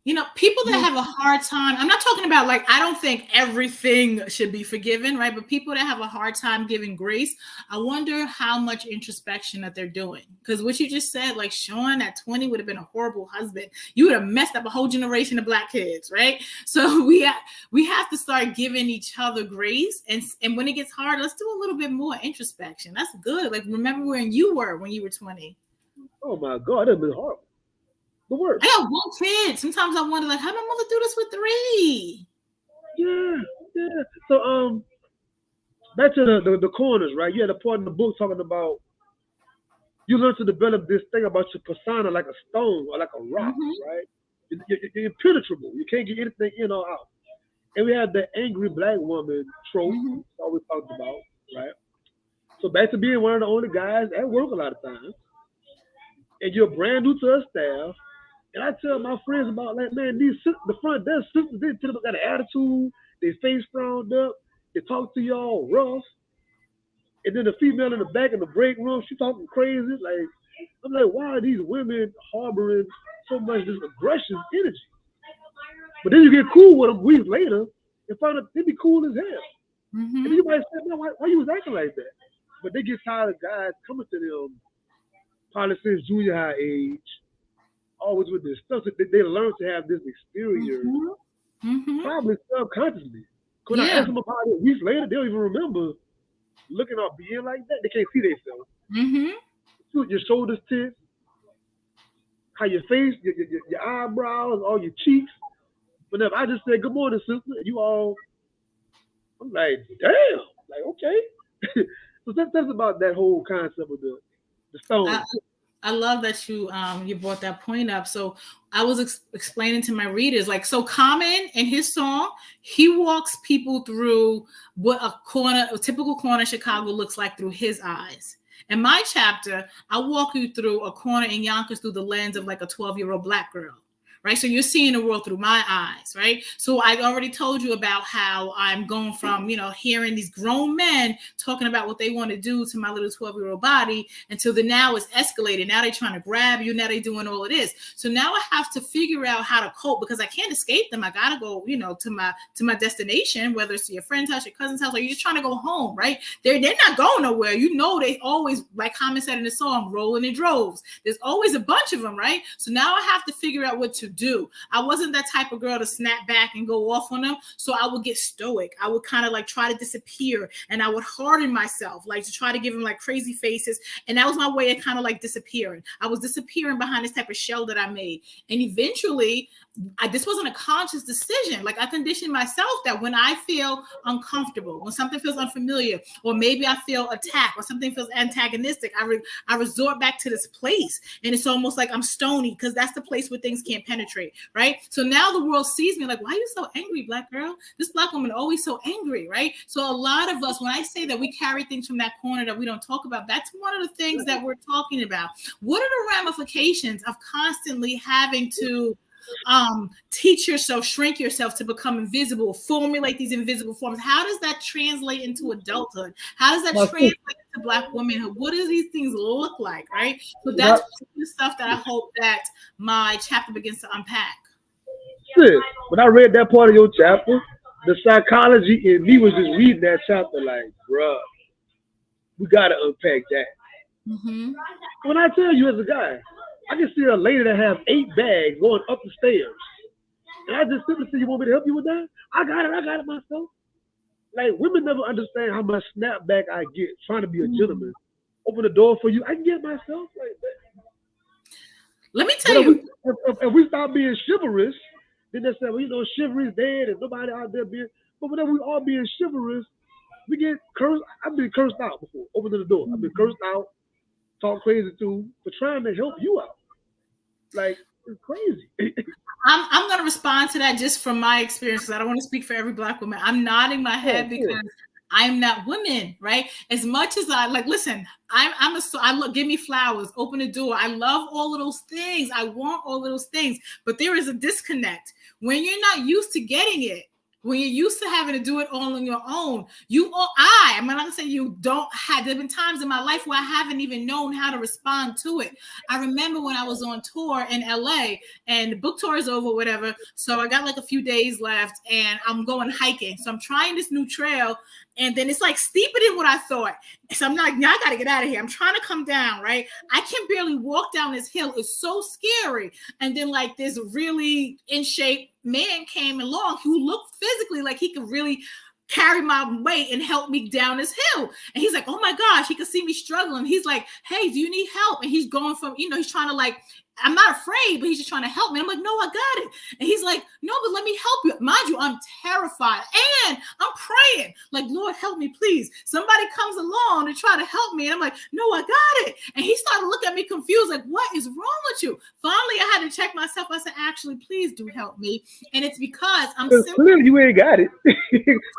You know, people that have a hard time, I'm not talking about like, I don't think everything should be forgiven, right? But people that have a hard time giving grace, I wonder how much introspection that they're doing. Because what you just said, like Sean at 20 would have been a horrible husband. You would have messed up a whole generation of Black kids, right? So we have to start giving each other grace. And when it gets hard, let's do a little bit more introspection. That's good. Like, remember where you were when you were 20. Oh my God, that'd been horrible. The worst. I got one kid. Sometimes I wonder, like, how did my mother do this with 3? Yeah. So back to the corners, right? You had a part in the book talking about you learn to develop this thing about your persona like a stone or like a rock, right? You're impenetrable. You can't get anything in or out. And we have the angry Black woman trope always talked about, right? So back to being one of the only guys at work a lot of times, and you're brand new to a staff. And I tell my friends about, like, man, the front desk sisters, they got an attitude, they face frowned up, they talk to y'all rough. And then the female in the back in the break room, she talking crazy. Like, I'm like, why are these women harboring so much this aggressive energy? But then you get cool with them weeks later and find out they be cool as hell. And then you might say, man, why you was acting like that? But they get tired of guys coming to them probably since junior high age, always with this stuff. They learn to have this experience, probably subconsciously. When I ask them about it weeks later, they don't even remember looking or being like that. They can't see themselves. Your shoulders tense, how your face, your eyebrows, all your cheeks. Whenever I just say, good morning, sister, and you all, I'm like, damn, like, okay. So that's about that whole concept of the stone. I love that you brought that point up. So I was explaining to my readers, like, so Common in his song, he walks people through what a typical corner Chicago looks like through his eyes. In my chapter, I walk you through a corner in Yonkers through the lens of like a 12-year-old Black girl. Right. So you're seeing the world through my eyes. Right. So I already told you about how I'm going from, hearing these grown men talking about what they want to do to my little 12-year-old body until now it's escalated. Now they're trying to grab you. Now they're doing all of this. So now I have to figure out how to cope because I can't escape them. I got to go, to my destination, whether it's to your friend's house, your cousin's house, or you're just trying to go home. Right. They're not going nowhere. They always, like Common said in the song, rolling in droves. There's always a bunch of them. Right. So now I have to figure out what to do. I wasn't that type of girl to snap back and go off on them. So I would get stoic. I would kind of like try to disappear and I would harden myself, like to try to give them like crazy faces. And that was my way of kind of like disappearing. I was disappearing behind this type of shell that I made. And eventually, this wasn't a conscious decision. Like I conditioned myself that when I feel uncomfortable, when something feels unfamiliar, or maybe I feel attacked or something feels antagonistic, I resort back to this place. And it's almost like I'm stony because that's the place where things can't penetrate, right? So now the world sees me like, why are you so angry, Black girl? This Black woman always so angry, right? So a lot of us, when I say that we carry things from that corner that we don't talk about, that's one of the things that we're talking about. What are the ramifications of constantly having to teach yourself, shrink yourself to become invisible, formulate these invisible forms? How does that translate into adulthood? How does that translate into Black womanhood? What do these things look like, right? So that's the stuff that I hope that my chapter begins to unpack. When I read that part of your chapter, the psychology in me was just reading that chapter like, bruh, we gotta unpack that. When I tell you as a guy, I can see a lady that has 8 bags going up the stairs. And I just simply say, you want me to help you with that? I got it myself. Like, women never understand how much snapback I get trying to be a gentleman. Open the door for you. I can get myself like that. Let me tell you. If we stop being chivalrous Then they say, well, chivalry is dead and nobody out there being. But whenever we all being chivalrous, we get cursed. I've been cursed out before. Opening the door, I've been cursed out, talk crazy to, for trying to help you out. Like, it's crazy. I'm going to respond to that just from my experience. I don't want to speak for every Black woman. I'm nodding my head because I'm not women, right? As much as I listen, give me flowers, open the door. I love all of those things. I want all of those things, but there is a disconnect when you're not used to getting it. When you're used to having to do it all on your own, I'm not gonna say you don't have. There've been times in my life where I haven't even known how to respond to it. I remember when I was on tour in LA and the book tour is over, whatever. So I got like a few days left and I'm going hiking. So I'm trying this new trail and then it's like steeper than what I thought. So I'm like, I gotta get out of here. I'm trying to come down, right? I can barely walk down this hill. It's so scary. And then like this really in shape man came along who looked physically like he could really carry my weight and help me down this hill. And he's like, oh my gosh, he could see me struggling. He's like, hey, do you need help? And he's going from, he's trying to like, I'm not afraid, but he's just trying to help me. I'm like, no, I got it. And he's like, no, but let me help you. Mind you, I'm terrified and I'm praying like, Lord, help me, please. Somebody comes along to try to help me. And I'm like, no, I got it. And he started looking at me confused, like, what is wrong with you? Finally, I had to check myself. I said, actually, please do help me. And it's because I'm clearly you ain't got it.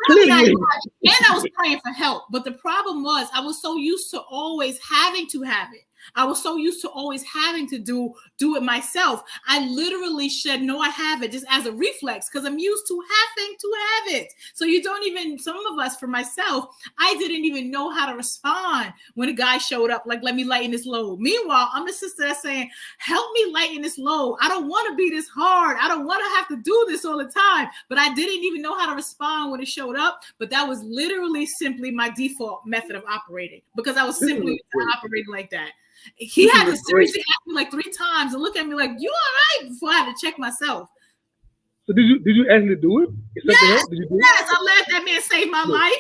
Clearly I got it. And I was praying for help. But the problem was I was so used to always having to have it. I was so used to always having to do it myself. I literally said, no, I have it just as a reflex because I'm used to having to have it. So you don't even, some of us, for myself, I didn't even know how to respond when a guy showed up, like, let me lighten this load. Meanwhile, I'm the sister that's saying, help me lighten this load. I don't want to be this hard. I don't want to have to do this all the time. But I didn't even know how to respond when it showed up. But that was literally simply my default method of operating because I was simply operating like that. He had to seriously ask me like 3 times and look at me like, you all right? Before I had to check myself. So did you actually do it? Yes, did you do yes. I let that man save my life.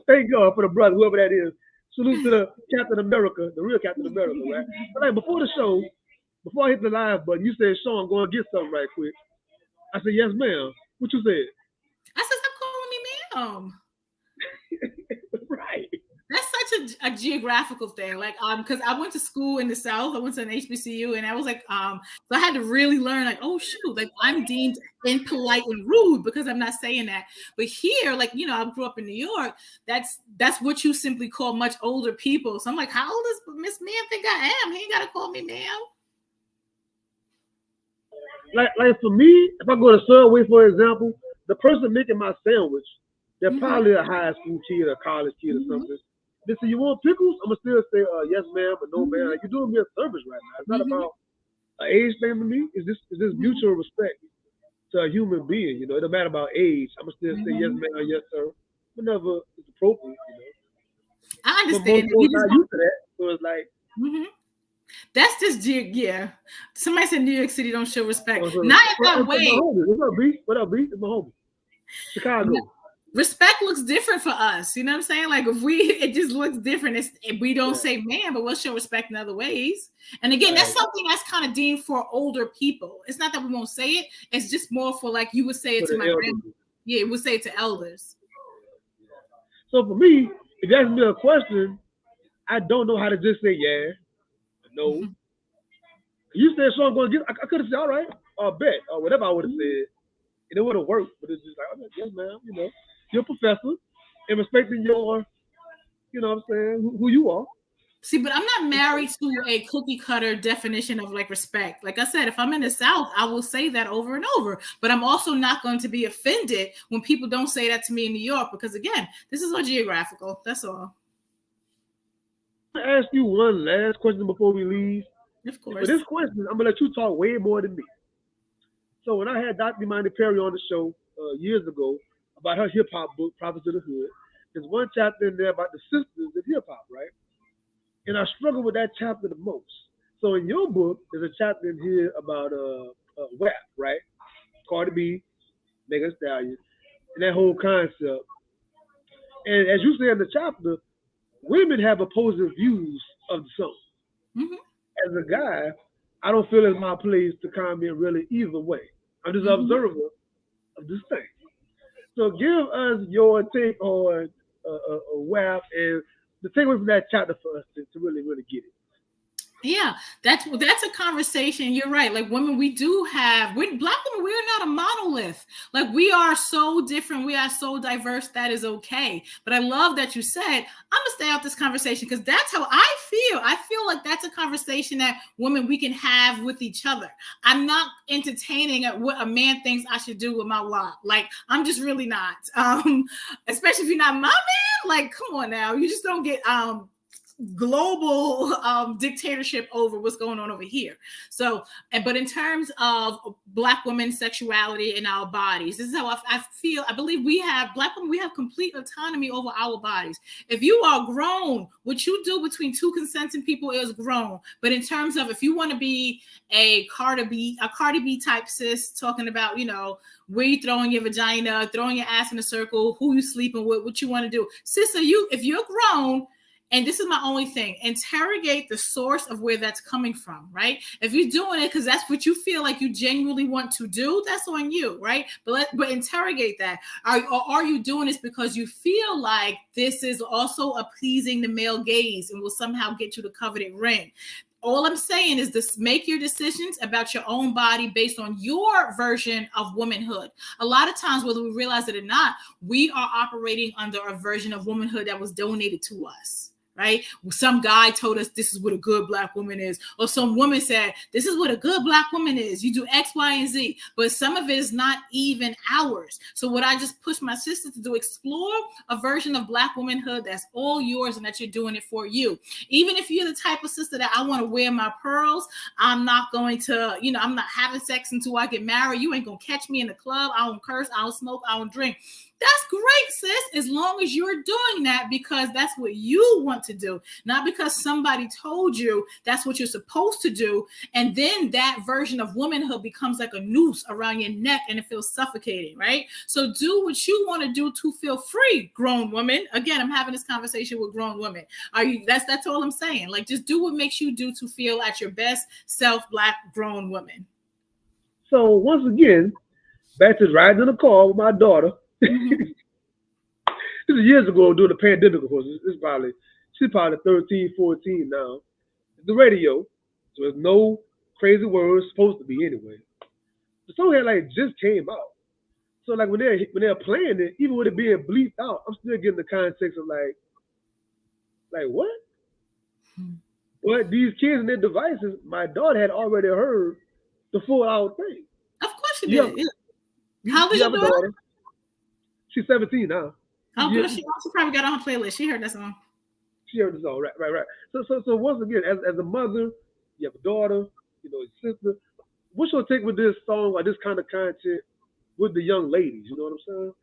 Thank God for the brother, whoever that is. Salute to the Captain America, the real Captain America, right? But like before the show, before I hit the live button, you said, Sean, go and get something right quick. I said, yes, ma'am. What you said? I said, stop calling me ma'am. Right. That's such a geographical thing. Like, because I went to school in the South. I went to an HBCU, and I was like, so I had to really learn, like, oh shoot, like I'm deemed impolite and rude because I'm not saying that. But here, like, I grew up in New York. That's what you simply call much older people. So I'm like, how old does Miss Man think I am? He ain't gotta call me ma'am. Like for me, if I go to Subway, for example, the person making my sandwich, they're probably a high school kid or college kid or something. They say, you want pickles? I'm going to still say, yes, ma'am, but no, ma'am. Like, you're doing me a service right now. It's not about an age thing to me. It's just mutual respect to a human being. It don't matter about age. I'm going to still say, yes, ma'am, or yes, sir, whenever it's appropriate. I understand. But most not used to that. So it's like... That's just, yeah. Somebody said New York City don't show respect. Not in that way. What's up, B? What up, B? It's my homie. Chicago. Respect looks different for us. You know what I'm saying? Like it just looks different. We don't say man, but we'll show respect in other ways. And again, that's something that's kind of deemed for older people. It's not that we won't say it. It's just more for like you would say it to my grandma. Yeah, we would say it to elders. So for me, if you ask me a question, I don't know how to just say yeah, no. You said, so I'm going to get, I could have said, all right, or bet, or whatever I would have said. And it would have worked, but it's just like, yes, ma'am, you're a professor and respecting your, what I'm saying, who you are. See, but I'm not married to a cookie cutter definition of like respect. Like I said, if I'm in the South, I will say that over and over, but I'm also not going to be offended when people don't say that to me in New York, because again, this is all geographical. That's all. I'm going to ask you one last question before we leave. Of course. For this question, I'm going to let you talk way more than me. So when I had Dr. Imani Perry on the show years ago about her hip-hop book, Prophets of the Hood, there's one chapter in there about the sisters of hip-hop, right? And I struggle with that chapter the most. So in your book, there's a chapter in here about WAP, right? Cardi B, Megan Thee Stallion, and that whole concept. And as you say in the chapter, women have opposing views of the song. As a guy, I don't feel it's my place to comment really either way. I'm just an observer of this thing. So give us your take on WAP and the takeaway from that chapter for us to really, really get it. Yeah, that's a conversation. You're right. Like women, we do have Black women, we're not a monolith. Like we are so different, we are so diverse, that is okay. But I love that you said, I'm gonna stay out this conversation because that's how I feel. I feel like that's a conversation that women we can have with each other. I'm not entertaining what a man thinks I should do with my wife. Like I'm just really not. Especially if you're not my man. Like, come on now. You just don't get global dictatorship over what's going on over here. So, but in terms of Black women's sexuality and our bodies, this is how I feel. I believe Black women, we have complete autonomy over our bodies. If you are grown, what you do between two consenting people is grown. But in terms of if you want to be a Cardi B type sis, talking about, where you throwing your vagina, throwing your ass in a circle, who you sleeping with, what you want to do. Sister, if you're grown, and this is my only thing, interrogate the source of where that's coming from, right? If you're doing it because that's what you feel like you genuinely want to do, that's on you, right? But interrogate that. Are you doing this because you feel like this is also appeasing the male gaze and will somehow get you the coveted ring? All I'm saying is this: make your decisions about your own body based on your version of womanhood. A lot of times, whether we realize it or not, we are operating under a version of womanhood that was donated to us. Right? Some guy told us this is what a good Black woman is, or some woman said this is what a good Black woman is. You do X, Y, and Z, but some of it is not even ours. So what I just push my sisters to do, explore a version of Black womanhood that's all yours and that you're doing it for you. Even if you're the type of sister that I want to wear my pearls, I'm not going to, I'm not having sex until I get married. You ain't gonna catch me in the club. I don't curse, I don't smoke, I don't drink. That's great, sis, as long as you're doing that because that's what you want to do, not because somebody told you that's what you're supposed to do. And then that version of womanhood becomes like a noose around your neck and it feels suffocating, right? So do what you want to do to feel free, grown woman. Again, I'm having this conversation with grown women. That's all I'm saying. Like, just do what makes you do to feel at your best self, Black grown woman. So once again, back to riding in the car with my daughter. Mm-hmm. This is years ago during the pandemic, of course. She's probably 13, 14 now. The radio, so there's no crazy words, supposed to be anyway. The song had just came out. So when they're playing it, even with it being bleeped out, I'm still getting the context of like what? But these kids and their devices, my daughter had already heard the full out thing. Of course she did. How old is your daughter? She's 17 now. Oh, yeah. She probably got on her playlist. She heard that song. She heard the song, right. So once again, as a mother, you have a daughter, a sister. What's your take with this song or this kind of content with the young ladies? You know what I'm saying?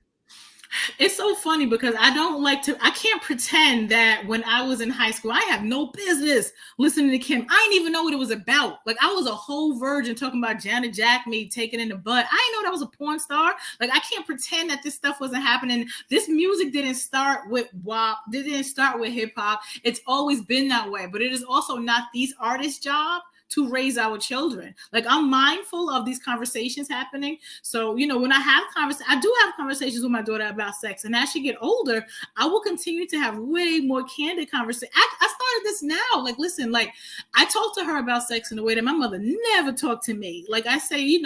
It's so funny because I can't pretend that when I was in high school, I have no business listening to Kim. I didn't even know what it was about. Like, I was a whole virgin talking about Janet Jack me taking in the butt. I didn't know that was a porn star. Like, I can't pretend that this stuff wasn't happening. This music didn't start with WAP. It didn't start with hip hop. It's always been that way. But it is also not these artists' job to raise our children. Like, I'm mindful of these conversations happening. So, when I do have conversations with my daughter about sex. And as she get older, I will continue to have way more candid conversations. I started this now. Like, listen, I talk to her about sex in a way that my mother never talked to me. Like, I say,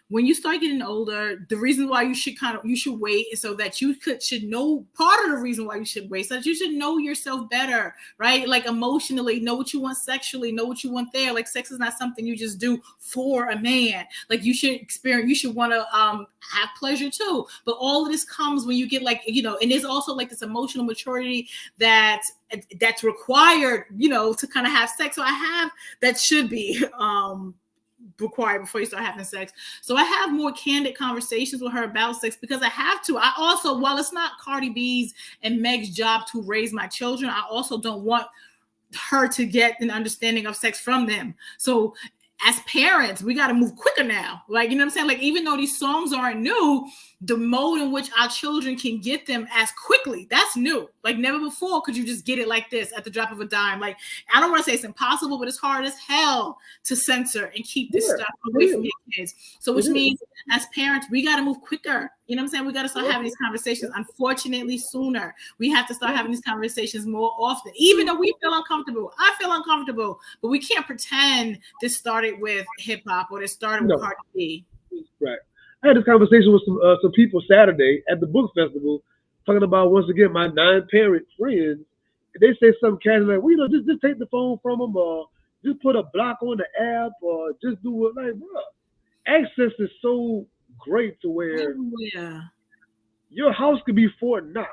when you start getting older, the reason why you should wait is so that you should know, part of the reason why you should wait, so that you should know yourself better, right? Like, emotionally, know what you want sexually, know what you want there. Like, sex is not something you just do for a man. Like, you should want to have pleasure too. But all of this comes when you get and there's also this emotional maturity that's required, to kind of have sex. So that should be required before you start having sex. So I have more candid conversations with her about sex because I have to. I also, while it's not Cardi B's and Meg's job to raise my children, I also don't want her to get an understanding of sex from them. So as parents, we got to move quicker now. Like, you know what I'm saying? Like, even though these songs aren't new, the mode in which our children can get them as quickly, that's new. Like, never before could you just get it like this at the drop of a dime. Like, I don't want to say it's impossible, but it's hard as hell to censor and keep this stuff away from your kids. So, which means as parents, we got to move quicker. You know what I'm saying? We got to start having these conversations, unfortunately, sooner. We have to start having these conversations more often, even though we feel uncomfortable. I feel uncomfortable, but we can't pretend this started with hip hop or this started with Cardi B. Right. I had this conversation with some people Saturday at the book festival, talking about, once again, my 9-parent friends. And they say something casual like, well, you know, just take the phone from them, or just put a block on the app, or just do it. Like, bro, access is so great to where your house could be Fort Knox.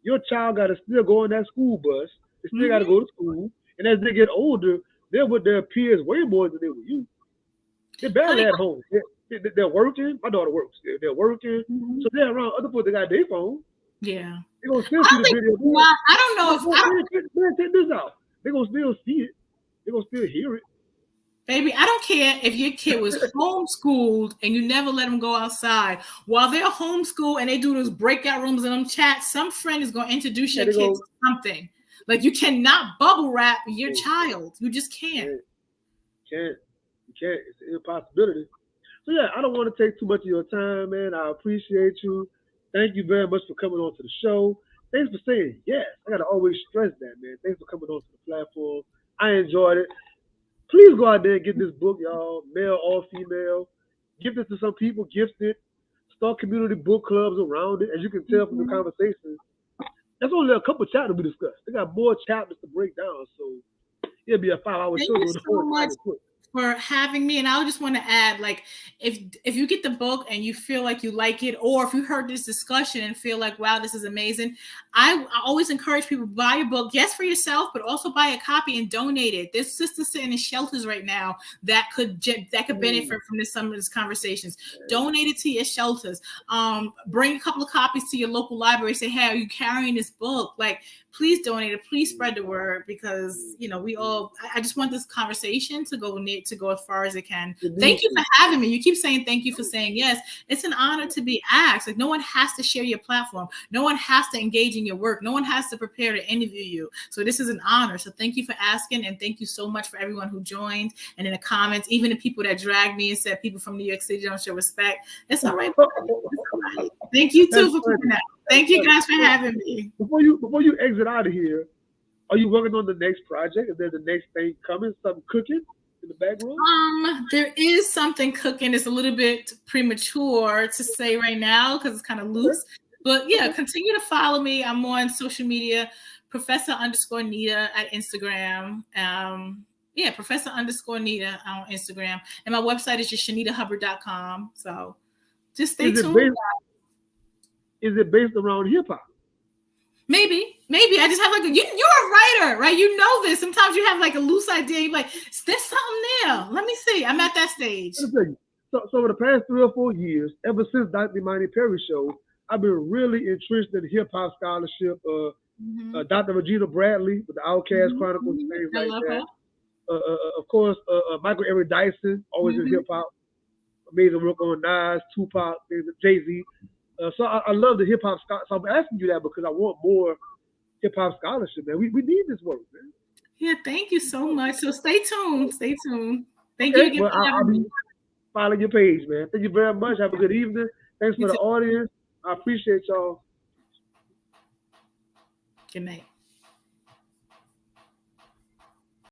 Your child got to still go on that school bus. They still got to go to school. And as they get older, they're with their peers way more than they were you. They're barely at home. They're working. My daughter works. They're working. So they're around other people that got their phone. Yeah. They're going to still see the video. I don't know if... Man, check this out. They're going to still see it. They're going to still hear it. Baby, I don't care if your kid was homeschooled and you never let them go outside. While they're homeschooled and they do those breakout rooms and them chats, some friend is going to introduce your kids to something. Like, you cannot bubble wrap your child. You just can't. You can't. It's an impossibility. So, yeah, I don't want to take too much of your time, man. I appreciate you. Thank you very much for coming on to the show. Thanks for saying yes. I got to always stress that, man. Thanks for coming on to the platform. I enjoyed it. Please go out there and get this book, y'all, male or female. Give this to some people, gift it. Start community book clubs around it. As you can tell from the conversation, that's only a couple chapters we discussed. They got more chapters to break down, so it'll be a 5-hour show. Thank you so much for having me. And I just want to add, like, if you get the book and you feel like you like it, or if you heard this discussion and feel like, wow, this is amazing, I always encourage people to buy a book, yes, for yourself, but also buy a copy and donate it. There's sisters sitting in shelters right now that could benefit from some of these conversations. Donate it to your shelters. Bring a couple of copies to your local library. Say, hey, are you carrying this book? Like, please donate it. Please spread the word, because, you know, I just want this conversation to go as far as it can. Thank you for having me. You keep saying thank you for saying yes. It's an honor to be asked. Like, no one has to share your platform. No one has to engage in your work. No one has to prepare to interview you. So this is an honor. So thank you for asking. And thank you so much for everyone who joined. And in the comments, even the people that dragged me and said people from New York City don't show respect. It's all right. It's all right. Thank you too for coming out. Thank you guys for having me. Before you exit out of here, are you working on the next project? Is there the next thing coming? Something cooking in the back room? There is something cooking. It's a little bit premature to say right now because it's kind of loose. But yeah, continue to follow me. I'm on social media, Professor_Nita at Instagram. Professor_Nita on Instagram. And my website is just ShanitaHubbard.com. So just stay tuned. Is it based around hip hop? Maybe. I just have like you're a writer, right? You know this. Sometimes you have like a loose idea. You're like, there's something there. Let me see. I'm at that stage. So over the past 3 or 4 years, ever since Dr. Imani Perry show, I've been really interested in hip hop scholarship. Dr. Regina Bradley with the Outkast Chronicles, things like that. Of course, Michael Eric Dyson, always in hip hop. Amazing work on Nas, Tupac, Jay-Z. So I love the hip hop. So I'm asking you that because I want more hip hop scholarship, man. We need this work, man. Yeah, thank you so much. So stay tuned. Thank you again for having me. Follow your page, man. Thank you very much. Have a good evening. Thanks for the audience. I appreciate y'all. Good night.